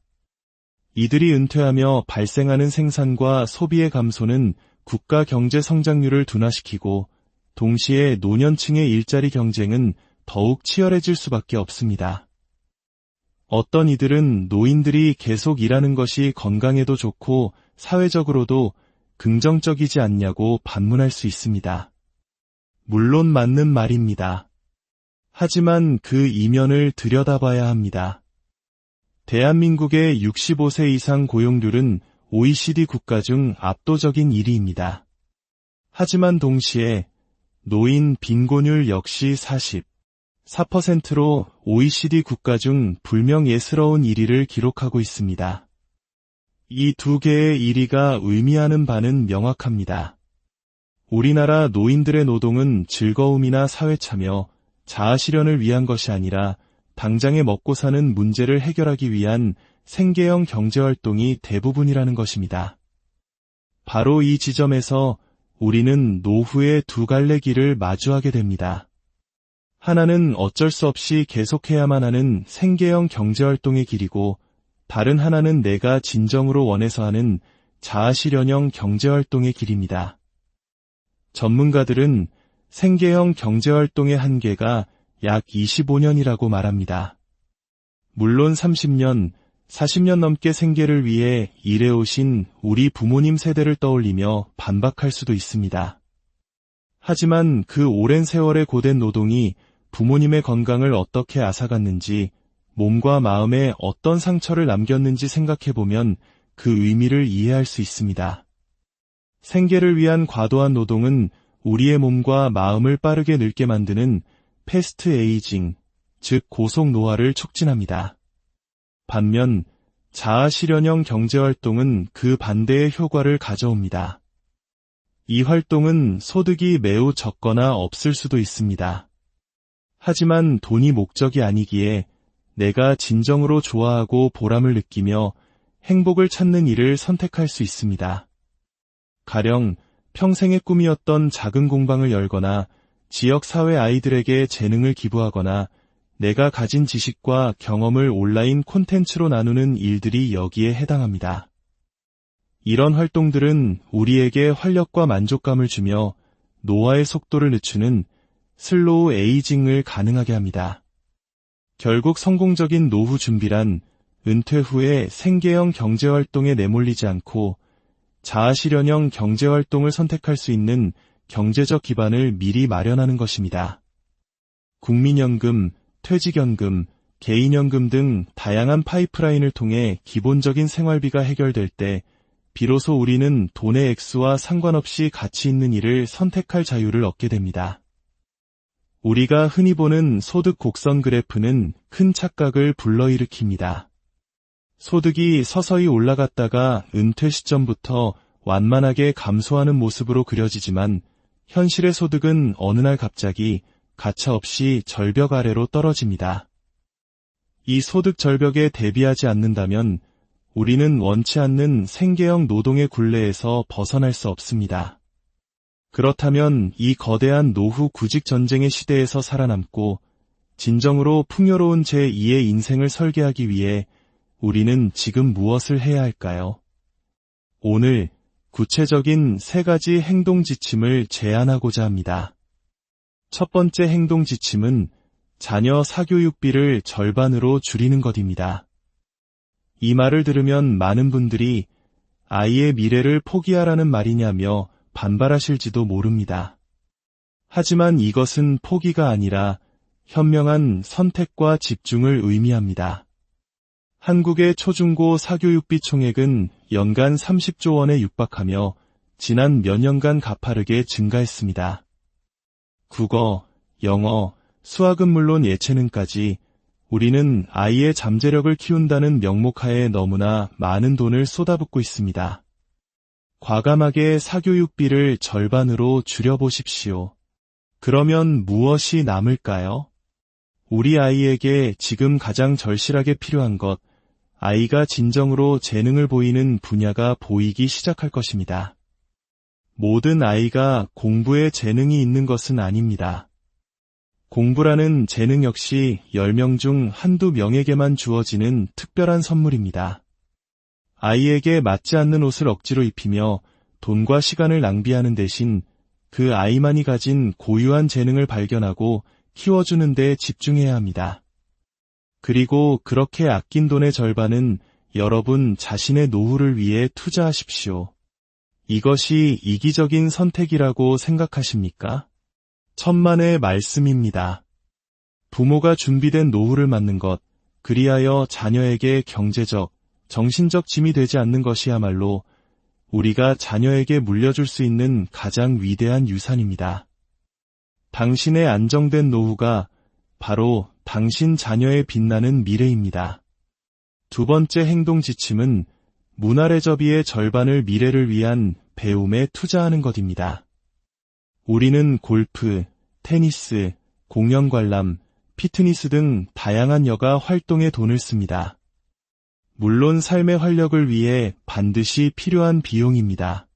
이들이 은퇴하며 발생하는 생산과 소비의 감소는 국가 경제 성장률을 둔화시키고 동시에 노년층의 일자리 경쟁은 더욱 치열해질 수밖에 없습니다. 어떤 이들은 노인들이 계속 일하는 것이 건강에도 좋고 사회적으로도 긍정적이지 않냐고 반문할 수 있습니다. 물론 맞는 말입니다. 하지만 그 이면을 들여다봐야 합니다. 대한민국의 65세 이상 고용률은 OECD 국가 중 압도적인 1위입니다. 하지만 동시에 노인 빈곤율 역시 44%로 OECD 국가 중 불명 예스러운 1위를 기록하고 있습니다. 이 두 개의 1위가 의미하는 바는 명확합니다. 우리나라 노인들의 노동은 즐거움이나 사회참여, 자아실현을 위한 것이 아니라 당장에 먹고 사는 문제를 해결하기 위한 생계형 경제활동이 대부분이라는 것입니다. 바로 이 지점에서 우리는 노후의 두 갈래 길을 마주하게 됩니다. 하나는 어쩔 수 없이 계속해야만 하는 생계형 경제활동의 길이고 다른 하나는 내가 진정으로 원해서 하는 자아실현형 경제활동의 길입니다. 전문가들은 생계형 경제활동의 한계가 약 25년이라고 말합니다. 물론 30년, 40년 넘게 생계를 위해 일해오신 우리 부모님 세대를 떠올리며 반박할 수도 있습니다. 하지만 그 오랜 세월의 고된 노동이 부모님의 건강을 어떻게 앗아갔는지, 몸과 마음에 어떤 상처를 남겼는지 생각해보면 그 의미를 이해할 수 있습니다. 생계를 위한 과도한 노동은 우리의 몸과 마음을 빠르게 늙게 만드는 패스트 에이징, 즉 고속 노화를 촉진합니다. 반면 자아실현형 경제활동은 그 반대의 효과를 가져옵니다. 이 활동은 소득이 매우 적거나 없을 수도 있습니다. 하지만 돈이 목적이 아니기에 내가 진정으로 좋아하고 보람을 느끼며 행복을 찾는 일을 선택할 수 있습니다. 가령 평생의 꿈이었던 작은 공방을 열거나 지역 사회 아이들에게 재능을 기부하거나 내가 가진 지식과 경험을 온라인 콘텐츠로 나누는 일들이 여기에 해당합니다. 이런 활동들은 우리에게 활력과 만족감을 주며 노화의 속도를 늦추는 슬로우 에이징을 가능하게 합니다. 결국 성공적인 노후 준비란 은퇴 후에 생계형 경제활동에 내몰리지 않고 자아실현형 경제활동을 선택할 수 있는 경제적 기반을 미리 마련하는 것입니다. 국민연금, 퇴직연금, 개인연금 등 다양한 파이프라인을 통해 기본적인 생활비가 해결될 때 비로소 우리는 돈의 액수와 상관없이 가치 있는 일을 선택할 자유를 얻게 됩니다. 우리가 흔히 보는 소득 곡선 그래프는 큰 착각을 불러일으킵니다. 소득이 서서히 올라갔다가 은퇴 시점부터 완만하게 감소하는 모습으로 그려지지만 현실의 소득은 어느 날 갑자기 가차없이 절벽 아래로 떨어집니다. 이 소득 절벽에 대비하지 않는다면 우리는 원치 않는 생계형 노동의 굴레에서 벗어날 수 없습니다. 그렇다면 이 거대한 노후 구직 전쟁의 시대에서 살아남고 진정으로 풍요로운 제2의 인생을 설계하기 위해 우리는 지금 무엇을 해야 할까요? 오늘 구체적인 3가지 행동 지침을 제안하고자 합니다. 첫 번째 행동 지침은 자녀 사교육비를 절반으로 줄이는 것입니다. 이 말을 들으면 많은 분들이 아이의 미래를 포기하라는 말이냐며 반발하실지도 모릅니다. 하지만 이것은 포기가 아니라 현명한 선택과 집중을 의미합니다. 한국의 초중고 사교육비 총액은 연간 30조 원에 육박하며 지난 몇 년간 가파르게 증가했습니다. 국어, 영어, 수학은 물론 예체능까지 우리는 아이의 잠재력을 키운다는 명목하에 너무나 많은 돈을 쏟아붓고 있습니다. 과감하게 사교육비를 절반으로 줄여보십시오. 그러면 무엇이 남을까요? 우리 아이에게 지금 가장 절실하게 필요한 것, 아이가 진정으로 재능을 보이는 분야가 보이기 시작할 것입니다. 모든 아이가 공부에 재능이 있는 것은 아닙니다. 공부라는 재능 역시 10명 중 한두 명에게만 주어지는 특별한 선물입니다. 아이에게 맞지 않는 옷을 억지로 입히며 돈과 시간을 낭비하는 대신 그 아이만이 가진 고유한 재능을 발견하고 키워주는 데 집중해야 합니다. 그리고 그렇게 아낀 돈의 절반은 여러분 자신의 노후를 위해 투자하십시오. 이것이 이기적인 선택이라고 생각하십니까? 천만의 말씀입니다. 부모가 준비된 노후를 맞는 것, 그리하여 자녀에게 경제적, 정신적 짐이 되지 않는 것이야말로 우리가 자녀에게 물려줄 수 있는 가장 위대한 유산입니다. 당신의 안정된 노후가 바로 당신 자녀의 빛나는 미래입니다. 두 번째 행동 지침은 문화레저비의 절반을 미래를 위한 배움에 투자하는 것입니다. 우리는 골프, 테니스, 공연 관람, 피트니스 등 다양한 여가 활동에 돈을 씁니다. 물론 삶의 활력을 위해 반드시 필요한 비용입니다.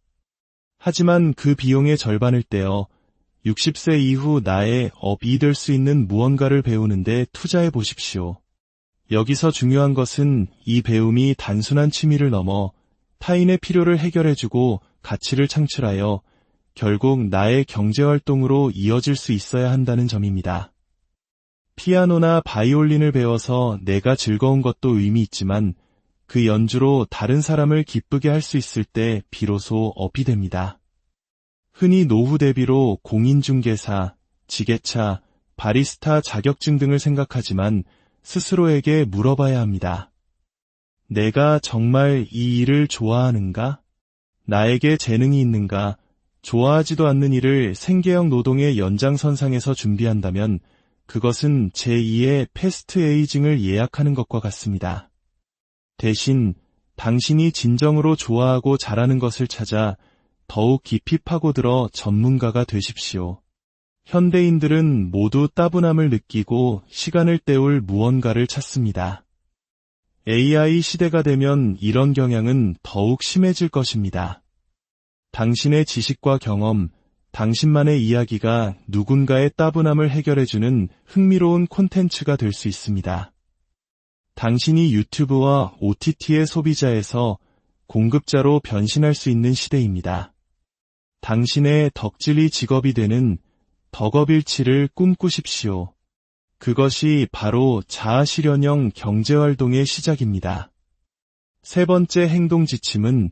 하지만 그 비용의 절반을 떼어 60세 이후 나의 업이 될 수 있는 무언가를 배우는 데 투자해 보십시오. 여기서 중요한 것은 이 배움이 단순한 취미를 넘어 타인의 필요를 해결해주고 가치를 창출하여 결국 나의 경제활동으로 이어질 수 있어야 한다는 점입니다. 피아노나 바이올린을 배워서 내가 즐거운 것도 의미 있지만 그 연주로 다른 사람을 기쁘게 할 수 있을 때 비로소 업이 됩니다. 흔히 노후 대비로 공인중개사, 지게차, 바리스타 자격증 등을 생각하지만 스스로에게 물어봐야 합니다. 내가 정말 이 일을 좋아하는가? 나에게 재능이 있는가? 좋아하지도 않는 일을 생계형 노동의 연장선상에서 준비한다면 그것은 제2의 패스트 에이징을 예약하는 것과 같습니다. 대신 당신이 진정으로 좋아하고 잘하는 것을 찾아 더욱 깊이 파고들어 전문가가 되십시오. 현대인들은 모두 따분함을 느끼고 시간을 때울 무언가를 찾습니다. AI 시대가 되면 이런 경향은 더욱 심해질 것입니다. 당신의 지식과 경험, 당신만의 이야기가 누군가의 따분함을 해결해주는 흥미로운 콘텐츠가 될 수 있습니다. 당신이 유튜브와 OTT의 소비자에서 공급자로 변신할 수 있는 시대입니다. 당신의 덕질이 직업이 되는 덕업일치를 꿈꾸십시오. 그것이 바로 자아실현형 경제활동의 시작입니다. 세 번째 행동 지침은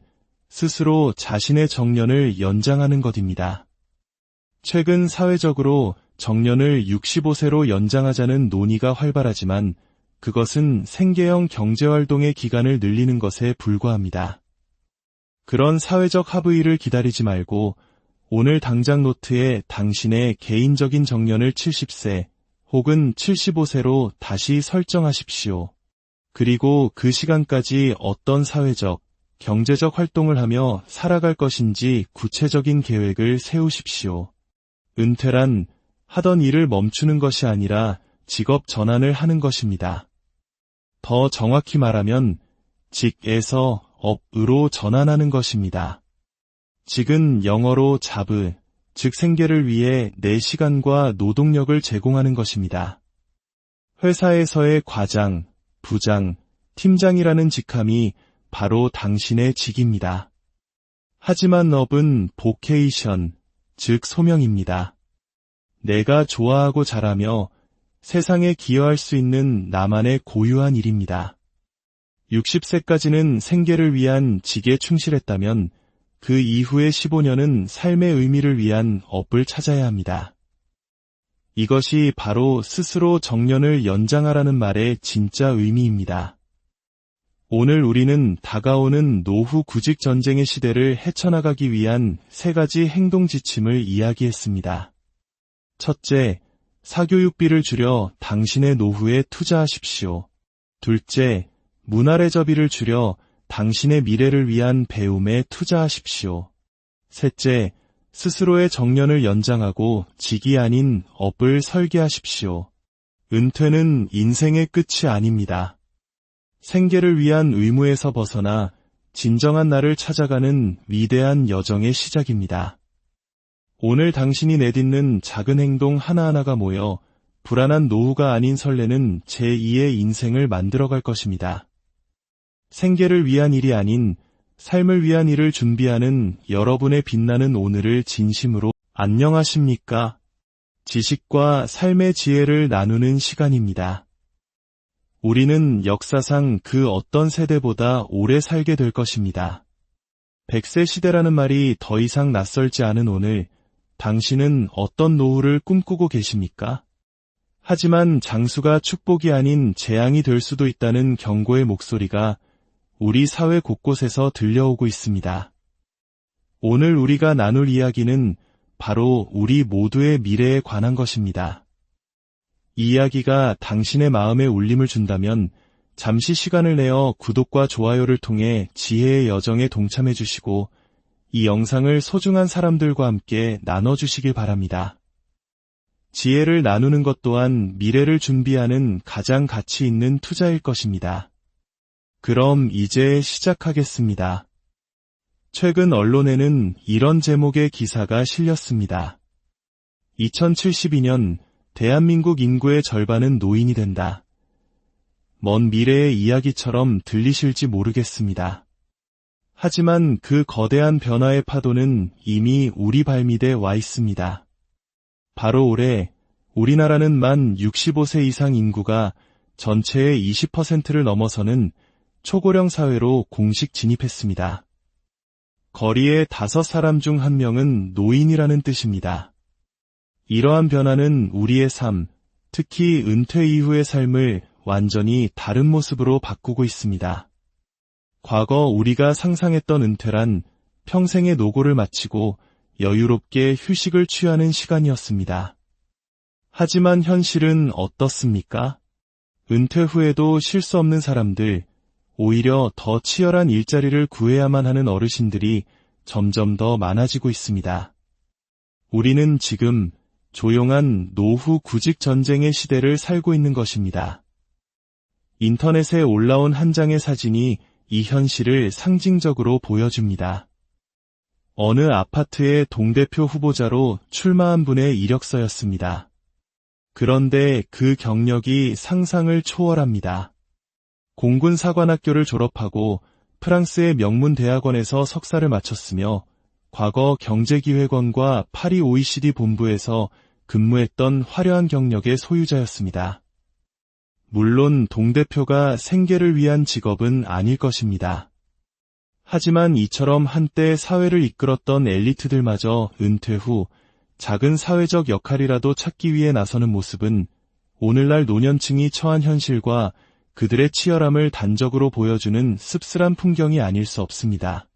스스로 자신의 정년을 연장하는 것입니다. 최근 사회적으로 정년을 65세로 연장하자는 논의가 활발하지만 그것은 생계형 경제활동의 기간을 늘리는 것에 불과합니다. 그런 사회적 합의를 기다리지 말고 오늘 당장 노트에 당신의 개인적인 정년을 70세 혹은 75세로 다시 설정하십시오. 그리고 그 시간까지 어떤 사회적, 경제적 활동을 하며 살아갈 것인지 구체적인 계획을 세우십시오. 은퇴란 하던 일을 멈추는 것이 아니라 직업 전환을 하는 것입니다. 더 정확히 말하면 직에서 업으로 전환하는 것입니다. 직은 영어로 잡, 즉 생계를 위해 내 시간과 노동력을 제공하는 것입니다. 회사에서의 과장, 부장, 팀장이라는 직함이 바로 당신의 직입니다. 하지만 업은 보케이션, 즉 소명입니다. 내가 좋아하고 잘하며 세상에 기여할 수 있는 나만의 고유한 일입니다. 60세까지는 생계를 위한 직에 충실했다면 그 이후의 15년은 삶의 의미를 위한 업을 찾아야 합니다. 이것이 바로 스스로 정년을 연장하라는 말의 진짜 의미입니다. 오늘 우리는 다가오는 노후 구직 전쟁의 시대를 헤쳐나가기 위한 3가지 행동 지침을 이야기했습니다. 첫째, 사교육비를 줄여 당신의 노후에 투자하십시오. 둘째, 문화레저비를 줄여 당신의 미래를 위한 배움에 투자하십시오. 셋째, 스스로의 정년을 연장하고 직이 아닌 업을 설계하십시오. 은퇴는 인생의 끝이 아닙니다. 생계를 위한 의무에서 벗어나 진정한 나를 찾아가는 위대한 여정의 시작입니다. 오늘 당신이 내딛는 작은 행동 하나하나가 모여 불안한 노후가 아닌 설레는 제2의 인생을 만들어갈 것입니다. 생계를 위한 일이 아닌 삶을 위한 일을 준비하는 여러분의 빛나는 오늘을 진심으로 안녕하십니까? 지식과 삶의 지혜를 나누는 시간입니다. 우리는 역사상 그 어떤 세대보다 오래 살게 될 것입니다. 100세 시대라는 말이 더 이상 낯설지 않은 오늘, 당신은 어떤 노후를 꿈꾸고 계십니까? 하지만 장수가 축복이 아닌 재앙이 될 수도 있다는 경고의 목소리가 우리 사회 곳곳에서 들려오고 있습니다. 오늘 우리가 나눌 이야기는 바로 우리 모두의 미래에 관한 것입니다. 이 이야기가 당신의 마음에 울림을 준다면 잠시 시간을 내어 구독과 좋아요를 통해 지혜의 여정에 동참해 주시고 이 영상을 소중한 사람들과 함께 나눠주시길 바랍니다. 지혜를 나누는 것 또한 미래를 준비하는 가장 가치 있는 투자일 것입니다. 그럼 이제 시작하겠습니다. 최근 언론에는 이런 제목의 기사가 실렸습니다. 2072년 대한민국 인구의 절반은 노인이 된다. 먼 미래의 이야기처럼 들리실지 모르겠습니다. 하지만 그 거대한 변화의 파도는 이미 우리 발밑에 와 있습니다. 바로 올해 우리나라는 만 65세 이상 인구가 전체의 20%를 넘어서는 초고령 사회로 공식 진입했습니다. 거리의 5사람 중 1명은 노인이라는 뜻입니다. 이러한 변화는 우리의 삶, 특히 은퇴 이후의 삶을 완전히 다른 모습으로 바꾸고 있습니다. 과거 우리가 상상했던 은퇴란 평생의 노고를 마치고 여유롭게 휴식을 취하는 시간이었습니다. 하지만 현실은 어떻습니까? 은퇴 후에도 쉴 수 없는 사람들, 오히려 더 치열한 일자리를 구해야만 하는 어르신들이 점점 더 많아지고 있습니다. 우리는 지금 조용한 노후 구직 전쟁의 시대를 살고 있는 것입니다. 인터넷에 올라온 한 장의 사진이 이 현실을 상징적으로 보여줍니다. 어느 아파트의 동대표 후보자로 출마한 분의 이력서였습니다. 그런데 그 경력이 상상을 초월합니다. 공군사관학교를 졸업하고 프랑스의 명문 대학원에서 석사를 마쳤으며 과거 경제기획원과 파리 OECD 본부에서 근무했던 화려한 경력의 소유자였습니다. 물론 동대표가 생계를 위한 직업은 아닐 것입니다. 하지만 이처럼 한때 사회를 이끌었던 엘리트들마저 은퇴 후 작은 사회적 역할이라도 찾기 위해 나서는 모습은 오늘날 노년층이 처한 현실과 그들의 치열함을 단적으로 보여주는 씁쓸한 풍경이 아닐 수 없습니다.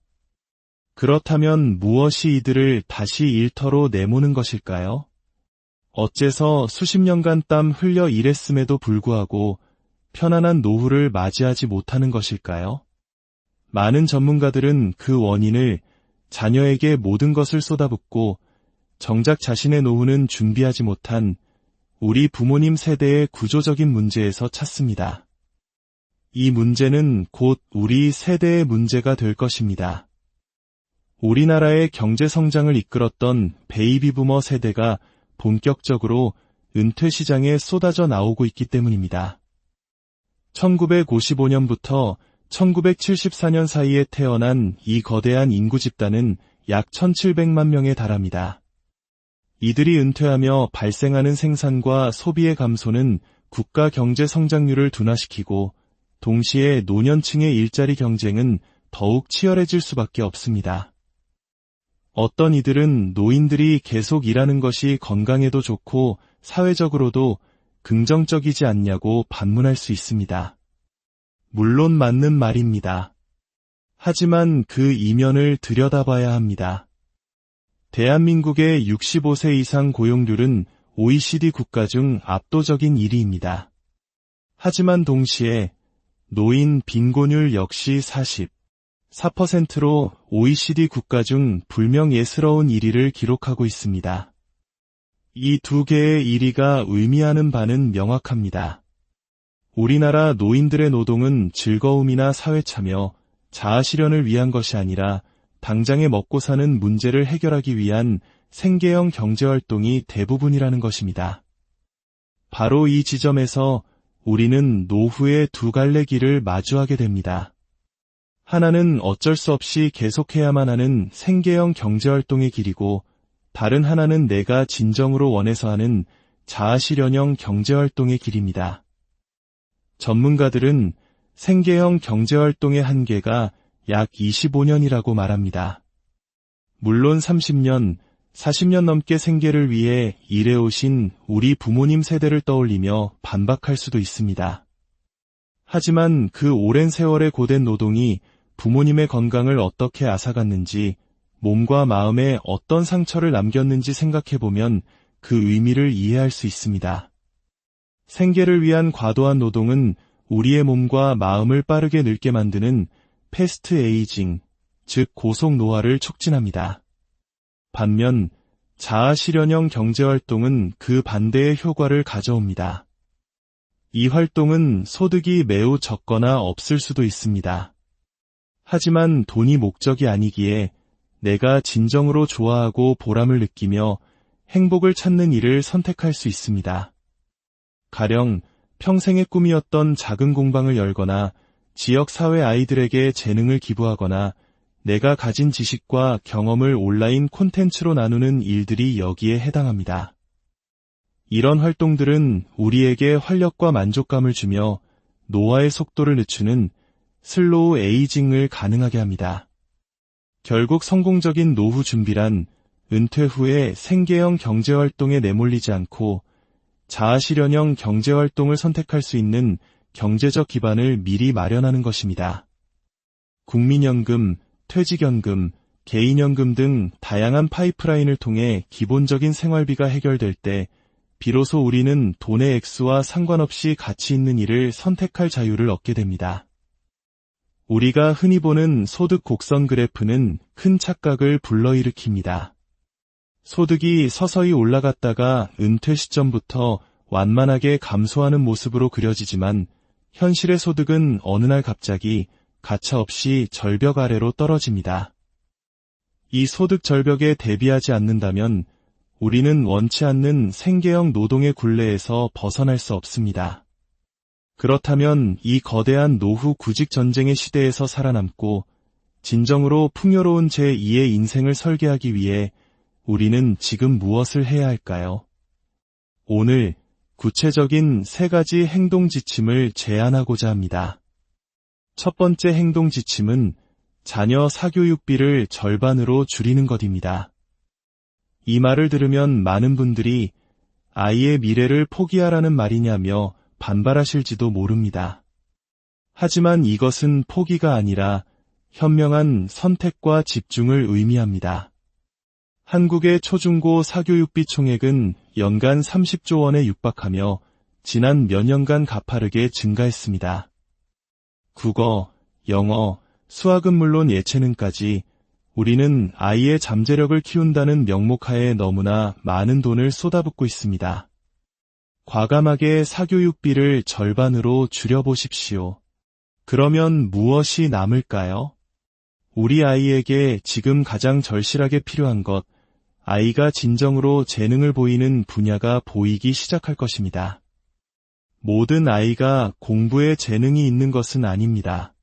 그렇다면 무엇이 이들을 다시 일터로 내모는 것일까요? 어째서 수십 년간 땀 흘려 일했음에도 불구하고 편안한 노후를 맞이하지 못하는 것일까요? 많은 전문가들은 그 원인을 자녀에게 모든 것을 쏟아붓고 정작 자신의 노후는 준비하지 못한 우리 부모님 세대의 구조적인 문제에서 찾습니다. 이 문제는 곧 우리 세대의 문제가 될 것입니다. 우리나라의 경제 성장을 이끌었던 베이비부머 세대가 본격적으로 은퇴 시장에 쏟아져 나오고 있기 때문입니다. 1955년부터 1974년 사이에 태어난 이 거대한 인구 집단은 약 1700만 명에 달합니다. 이들이 은퇴하며 발생하는 생산과 소비의 감소는 국가 경제 성장률을 둔화시키고 동시에 노년층의 일자리 경쟁은 더욱 치열해질 수밖에 없습니다. 어떤 이들은 노인들이 계속 일하는 것이 건강에도 좋고 사회적으로도 긍정적이지 않냐고 반문할 수 있습니다. 물론 맞는 말입니다. 하지만 그 이면을 들여다봐야 합니다. 대한민국의 65세 이상 고용률은 OECD 국가 중 압도적인 1위입니다. 하지만 동시에 노인 빈곤율 역시 44%로 OECD 국가 중 불명예스러운 1위를 기록하고 있습니다. 이 두 개의 1위가 의미하는 바는 명확합니다. 우리나라 노인들의 노동은 즐거움이나 사회참여, 자아실현을 위한 것이 아니라 당장에 먹고 사는 문제를 해결하기 위한 생계형 경제활동이 대부분이라는 것입니다. 바로 이 지점에서 우리는 노후의 두 갈래 길을 마주하게 됩니다. 하나는 어쩔 수 없이 계속해야만 하는 생계형 경제활동의 길이고, 다른 하나는 내가 진정으로 원해서 하는 자아실현형 경제활동의 길입니다. 전문가들은 생계형 경제활동의 한계가 약 25년이라고 말합니다. 물론 30년, 40년 넘게 생계를 위해 일해오신 우리 부모님 세대를 떠올리며 반박할 수도 있습니다. 하지만 그 오랜 세월의 고된 노동이 부모님의 건강을 어떻게 앗아갔는지, 몸과 마음에 어떤 상처를 남겼는지 생각해보면 그 의미를 이해할 수 있습니다. 생계를 위한 과도한 노동은 우리의 몸과 마음을 빠르게 늙게 만드는 패스트 에이징, 즉 고속 노화를 촉진합니다. 반면 자아실현형 경제활동은 그 반대의 효과를 가져옵니다. 이 활동은 소득이 매우 적거나 없을 수도 있습니다. 하지만 돈이 목적이 아니기에 내가 진정으로 좋아하고 보람을 느끼며 행복을 찾는 일을 선택할 수 있습니다. 가령 평생의 꿈이었던 작은 공방을 열거나 지역 사회 아이들에게 재능을 기부하거나 내가 가진 지식과 경험을 온라인 콘텐츠로 나누는 일들이 여기에 해당합니다. 이런 활동들은 우리에게 활력과 만족감을 주며 노화의 속도를 늦추는 슬로우 에이징을 가능하게 합니다. 결국 성공적인 노후 준비란 은퇴 후에 생계형 경제활동에 내몰리지 않고 자아실현형 경제활동을 선택할 수 있는 경제적 기반을 미리 마련하는 것입니다. 국민연금, 퇴직연금, 개인연금 등 다양한 파이프라인을 통해 기본적인 생활비가 해결될 때 비로소 우리는 돈의 액수와 상관없이 가치 있는 일을 선택할 자유를 얻게 됩니다. 우리가 흔히 보는 소득 곡선 그래프는 큰 착각을 불러일으킵니다. 소득이 서서히 올라갔다가 은퇴 시점부터 완만하게 감소하는 모습으로 그려지지만 현실의 소득은 어느 날 갑자기 가차없이 절벽 아래로 떨어집니다. 이 소득 절벽에 대비하지 않는다면 우리는 원치 않는 생계형 노동의 굴레에서 벗어날 수 없습니다. 그렇다면 이 거대한 노후 구직 전쟁의 시대에서 살아남고 진정으로 풍요로운 제2의 인생을 설계하기 위해 우리는 지금 무엇을 해야 할까요? 오늘 구체적인 3가지 행동 지침을 제안하고자 합니다. 첫 번째 행동 지침은 자녀 사교육비를 절반으로 줄이는 것입니다. 이 말을 들으면 많은 분들이 아이의 미래를 포기하라는 말이냐며 반발하실지도 모릅니다. 하지만 이것은 포기가 아니라 현명한 선택과 집중을 의미합니다. 한국의 초중고 사교육비 총액은 연간 30조 원에 육박하며 지난 몇 년간 가파르게 증가했습니다. 국어, 영어, 수학은 물론 예체능까지 우리는 아이의 잠재력을 키운다는 명목하에 너무나 많은 돈을 쏟아붓고 있습니다. 과감하게 사교육비를 절반으로 줄여보십시오. 그러면 무엇이 남을까요? 우리 아이에게 지금 가장 절실하게 필요한 것, 아이가 진정으로 재능을 보이는 분야가 보이기 시작할 것입니다. 모든 아이가 공부에 재능이 있는 것은 아닙니다.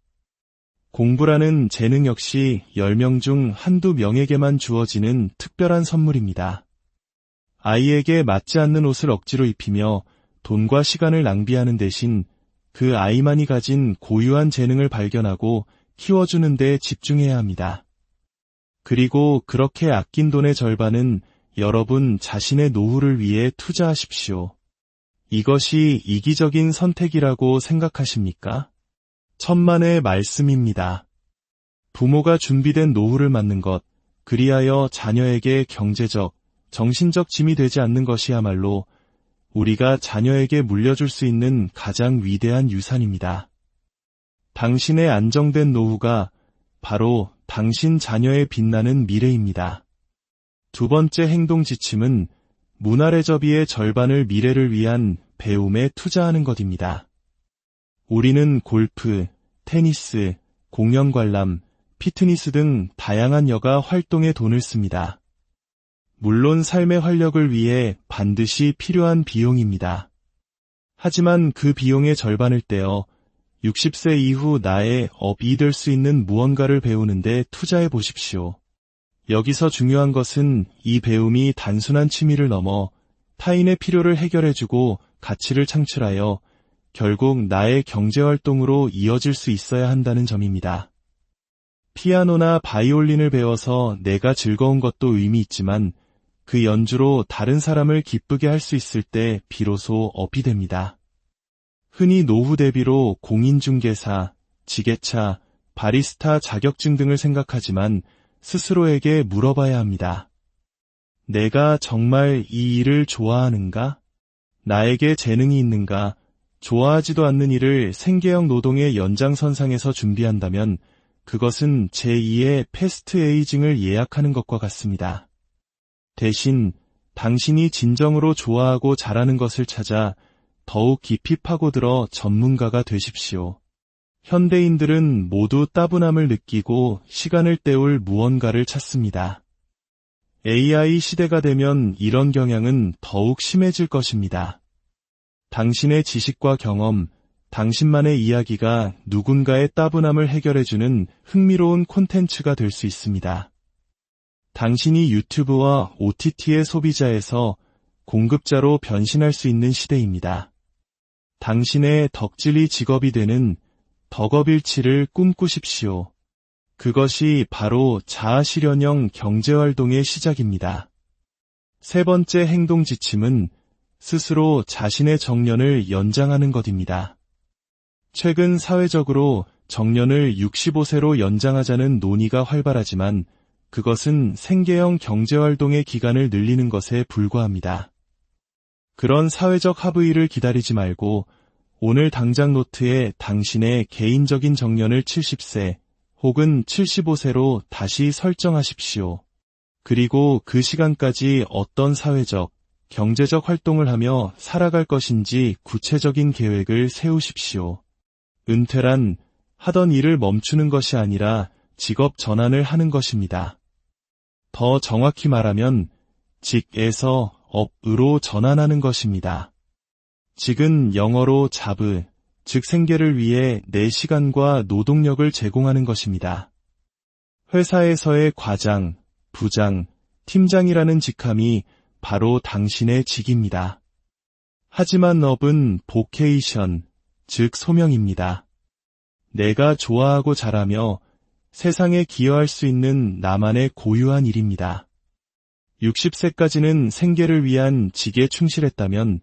공부라는 재능 역시 10명 중 한두 명에게만 주어지는 특별한 선물입니다. 아이에게 맞지 않는 옷을 억지로 입히며 돈과 시간을 낭비하는 대신 그 아이만이 가진 고유한 재능을 발견하고 키워주는 데 집중해야 합니다. 그리고 그렇게 아낀 돈의 절반은 여러분 자신의 노후를 위해 투자하십시오. 이것이 이기적인 선택이라고 생각하십니까? 천만의 말씀입니다. 부모가 준비된 노후를 맞는 것, 그리하여 자녀에게 경제적, 정신적 짐이 되지 않는 것이야말로 우리가 자녀에게 물려줄 수 있는 가장 위대한 유산입니다. 당신의 안정된 노후가 바로 당신 자녀의 빛나는 미래입니다. 두 번째 행동 지침은 문화레저비의 절반을 미래를 위한 배움에 투자하는 것입니다. 우리는 골프, 테니스, 공연 관람, 피트니스 등 다양한 여가 활동에 돈을 씁니다. 물론 삶의 활력을 위해 반드시 필요한 비용입니다. 하지만 그 비용의 절반을 떼어 60세 이후 나의 업이 될 수 있는 무언가를 배우는 데 투자해 보십시오. 여기서 중요한 것은 이 배움이 단순한 취미를 넘어 타인의 필요를 해결해주고 가치를 창출하여 결국 나의 경제활동으로 이어질 수 있어야 한다는 점입니다. 피아노나 바이올린을 배워서 내가 즐거운 것도 의미 있지만 그 연주로 다른 사람을 기쁘게 할 수 있을 때 비로소 업이 됩니다. 흔히 노후 대비로 공인중개사, 지게차, 바리스타 자격증 등을 생각하지만 스스로에게 물어봐야 합니다. 내가 정말 이 일을 좋아하는가? 나에게 재능이 있는가? 좋아하지도 않는 일을 생계형 노동의 연장선상에서 준비한다면 그것은 제2의 패스트 에이징을 예약하는 것과 같습니다. 대신 당신이 진정으로 좋아하고 잘하는 것을 찾아 더욱 깊이 파고들어 전문가가 되십시오. 현대인들은 모두 따분함을 느끼고 시간을 때울 무언가를 찾습니다. AI 시대가 되면 이런 경향은 더욱 심해질 것입니다. 당신의 지식과 경험, 당신만의 이야기가 누군가의 따분함을 해결해주는 흥미로운 콘텐츠가 될 수 있습니다. 당신이 유튜브와 OTT의 소비자에서 공급자로 변신할 수 있는 시대입니다. 당신의 덕질이 직업이 되는 덕업일치를 꿈꾸십시오. 그것이 바로 자아실현형 경제활동의 시작입니다. 세 번째 행동 지침은 스스로 자신의 정년을 연장하는 것입니다. 최근 사회적으로 정년을 65세로 연장하자는 논의가 활발하지만 그것은 생계형 경제활동의 기간을 늘리는 것에 불과합니다. 그런 사회적 합의를 기다리지 말고 오늘 당장 노트에 당신의 개인적인 정년을 70세 혹은 75세로 다시 설정하십시오. 그리고 그 시간까지 어떤 사회적, 경제적 활동을 하며 살아갈 것인지 구체적인 계획을 세우십시오. 은퇴란 하던 일을 멈추는 것이 아니라 직업 전환을 하는 것입니다. 더 정확히 말하면 직에서 업으로 전환하는 것입니다. 직은 영어로 잡, 즉 생계를 위해 내 시간과 노동력을 제공하는 것입니다. 회사에서의 과장, 부장, 팀장이라는 직함이 바로 당신의 직입니다. 하지만 업은 보케이션, 즉 소명입니다. 내가 좋아하고 잘하며 세상에 기여할 수 있는 나만의 고유한 일입니다. 60세까지는 생계를 위한 직에 충실했다면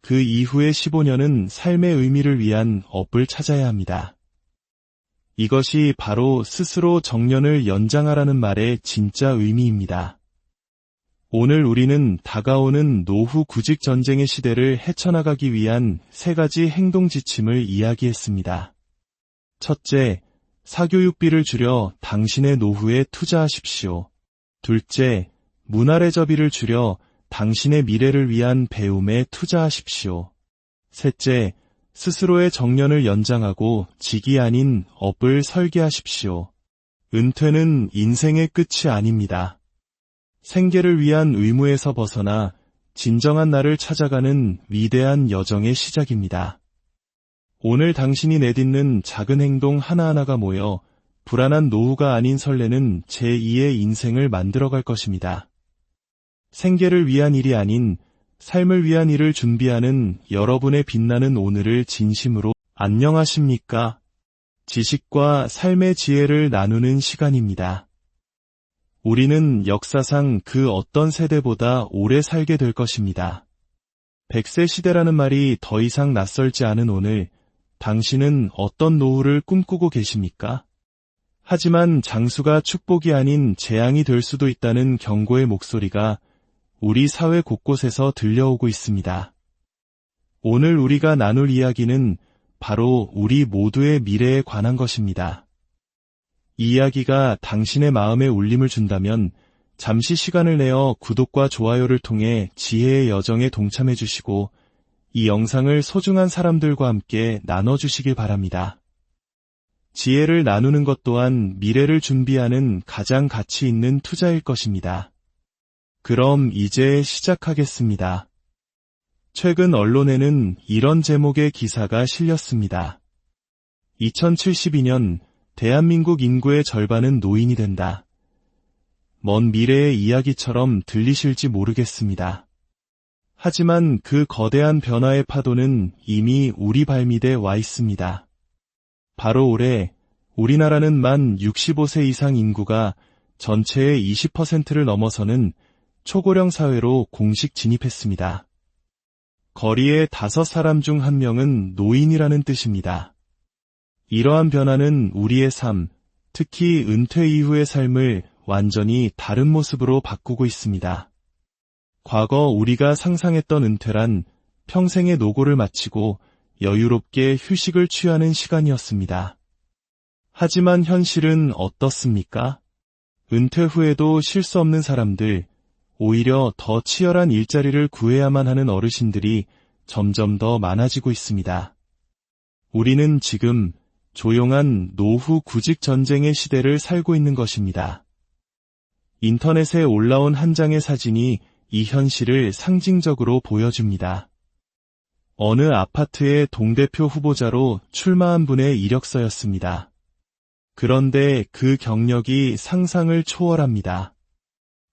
그 이후의 15년은 삶의 의미를 위한 업을 찾아야 합니다. 이것이 바로 스스로 정년을 연장하라는 말의 진짜 의미입니다. 오늘 우리는 다가오는 노후 구직 전쟁의 시대를 헤쳐나가기 위한 세 가지 행동 지침을 이야기했습니다. 첫째, 사교육비를 줄여 당신의 노후에 투자하십시오. 둘째, 문화레저비를 줄여 당신의 미래를 위한 배움에 투자하십시오. 셋째, 스스로의 정년을 연장하고 직이 아닌 업을 설계하십시오. 은퇴는 인생의 끝이 아닙니다. 생계를 위한 의무에서 벗어나 진정한 나를 찾아가는 위대한 여정의 시작입니다. 오늘 당신이 내딛는 작은 행동 하나하나가 모여 불안한 노후가 아닌 설레는 제2의 인생을 만들어갈 것입니다. 생계를 위한 일이 아닌 삶을 위한 일을 준비하는 여러분의 빛나는 오늘을 진심으로 안녕하십니까? 지식과 삶의 지혜를 나누는 시간입니다. 우리는 역사상 그 어떤 세대보다 오래 살게 될 것입니다. 100세 시대라는 말이 더 이상 낯설지 않은 오늘, 당신은 어떤 노후를 꿈꾸고 계십니까? 하지만 장수가 축복이 아닌 재앙이 될 수도 있다는 경고의 목소리가 우리 사회 곳곳에서 들려오고 있습니다. 오늘 우리가 나눌 이야기는 바로 우리 모두의 미래에 관한 것입니다. 이 이야기가 당신의 마음에 울림을 준다면 잠시 시간을 내어 구독과 좋아요를 통해 지혜의 여정에 동참해 주시고 이 영상을 소중한 사람들과 함께 나눠주시길 바랍니다. 지혜를 나누는 것 또한 미래를 준비하는 가장 가치 있는 투자일 것입니다. 그럼 이제 시작하겠습니다. 최근 언론에는 이런 제목의 기사가 실렸습니다. 2072년 대한민국 인구의 절반은 노인이 된다. 먼 미래의 이야기처럼 들리실지 모르겠습니다. 하지만 그 거대한 변화의 파도는 이미 우리 발밑에 와 있습니다. 바로 올해 우리나라는 만 65세 이상 인구가 전체의 20%를 넘어서는 초고령 사회로 공식 진입했습니다. 거리의 5사람 중 1명은 노인이라는 뜻입니다. 이러한 변화는 우리의 삶, 특히 은퇴 이후의 삶을 완전히 다른 모습으로 바꾸고 있습니다. 과거 우리가 상상했던 은퇴란 평생의 노고를 마치고 여유롭게 휴식을 취하는 시간이었습니다. 하지만 현실은 어떻습니까? 은퇴 후에도 쉴 수 없는 사람들, 오히려 더 치열한 일자리를 구해야만 하는 어르신들이 점점 더 많아지고 있습니다. 우리는 지금 조용한 노후 구직 전쟁의 시대를 살고 있는 것입니다. 인터넷에 올라온 한 장의 사진이 이 현실을 상징적으로 보여줍니다. 어느 아파트의 동대표 후보자로 출마한 분의 이력서였습니다. 그런데 그 경력이 상상을 초월합니다.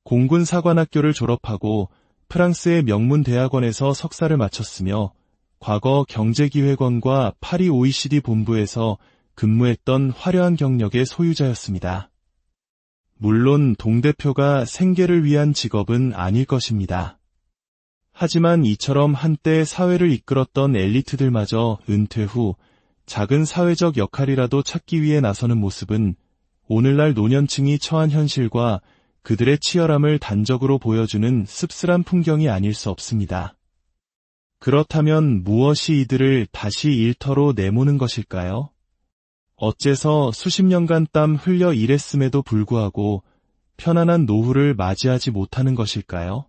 공군사관학교를 졸업하고 프랑스의 명문 대학원에서 석사를 마쳤으며 과거 경제기획원과 파리 OECD 본부에서 근무했던 화려한 경력의 소유자였습니다. 물론 동대표가 생계를 위한 직업은 아닐 것입니다. 하지만 이처럼 한때 사회를 이끌었던 엘리트들마저 은퇴 후 작은 사회적 역할이라도 찾기 위해 나서는 모습은 오늘날 노년층이 처한 현실과 그들의 치열함을 단적으로 보여주는 씁쓸한 풍경이 아닐 수 없습니다. 그렇다면 무엇이 이들을 다시 일터로 내모는 것일까요? 어째서 수십 년간 땀 흘려 일했음에도 불구하고 편안한 노후를 맞이하지 못하는 것일까요?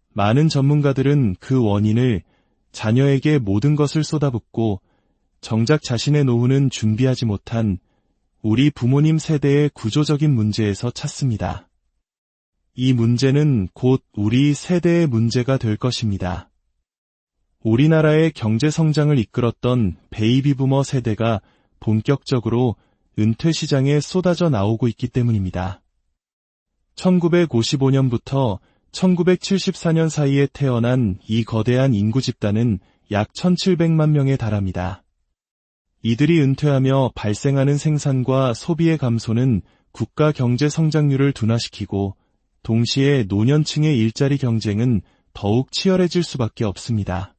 많은 전문가들은 그 원인을 자녀에게 모든 것을 쏟아붓고 정작 자신의 노후는 준비하지 못한 우리 부모님 세대의 구조적인 문제에서 찾습니다. 이 문제는 곧 우리 세대의 문제가 될 것입니다. 우리나라의 경제 성장을 이끌었던 베이비 부머 세대가 본격적으로 은퇴 시장에 쏟아져 나오고 있기 때문입니다. 1955년부터 1974년 사이에 태어난 이 거대한 인구 집단은 약 1700만 명에 달합니다. 이들이 은퇴하며 발생하는 생산과 소비의 감소는 국가 경제 성장률을 둔화시키고 동시에 노년층의 일자리 경쟁은 더욱 치열해질 수밖에 없습니다.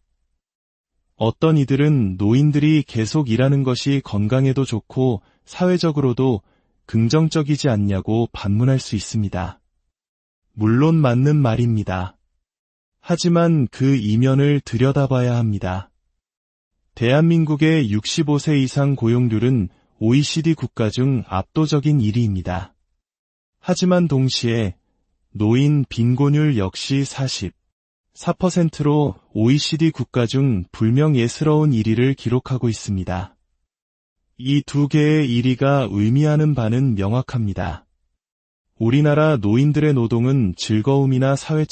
어떤 이들은 노인들이 계속 일하는 것이 건강에도 좋고 사회적으로도 긍정적이지 않냐고 반문할 수 있습니다. 물론 맞는 말입니다. 하지만 그 이면을 들여다봐야 합니다. 대한민국의 65세 이상 고용률은 OECD 국가 중 압도적인 1위입니다. 하지만 동시에 노인 빈곤율 역시 40, 4%로 OECD 국가 중 불명예스러운 1위를 기록하고 있습니다. 이 두 개의 1위가 의미하는 바는 명확합니다. 우리나라 노인들의 노동은 즐거움이나 사회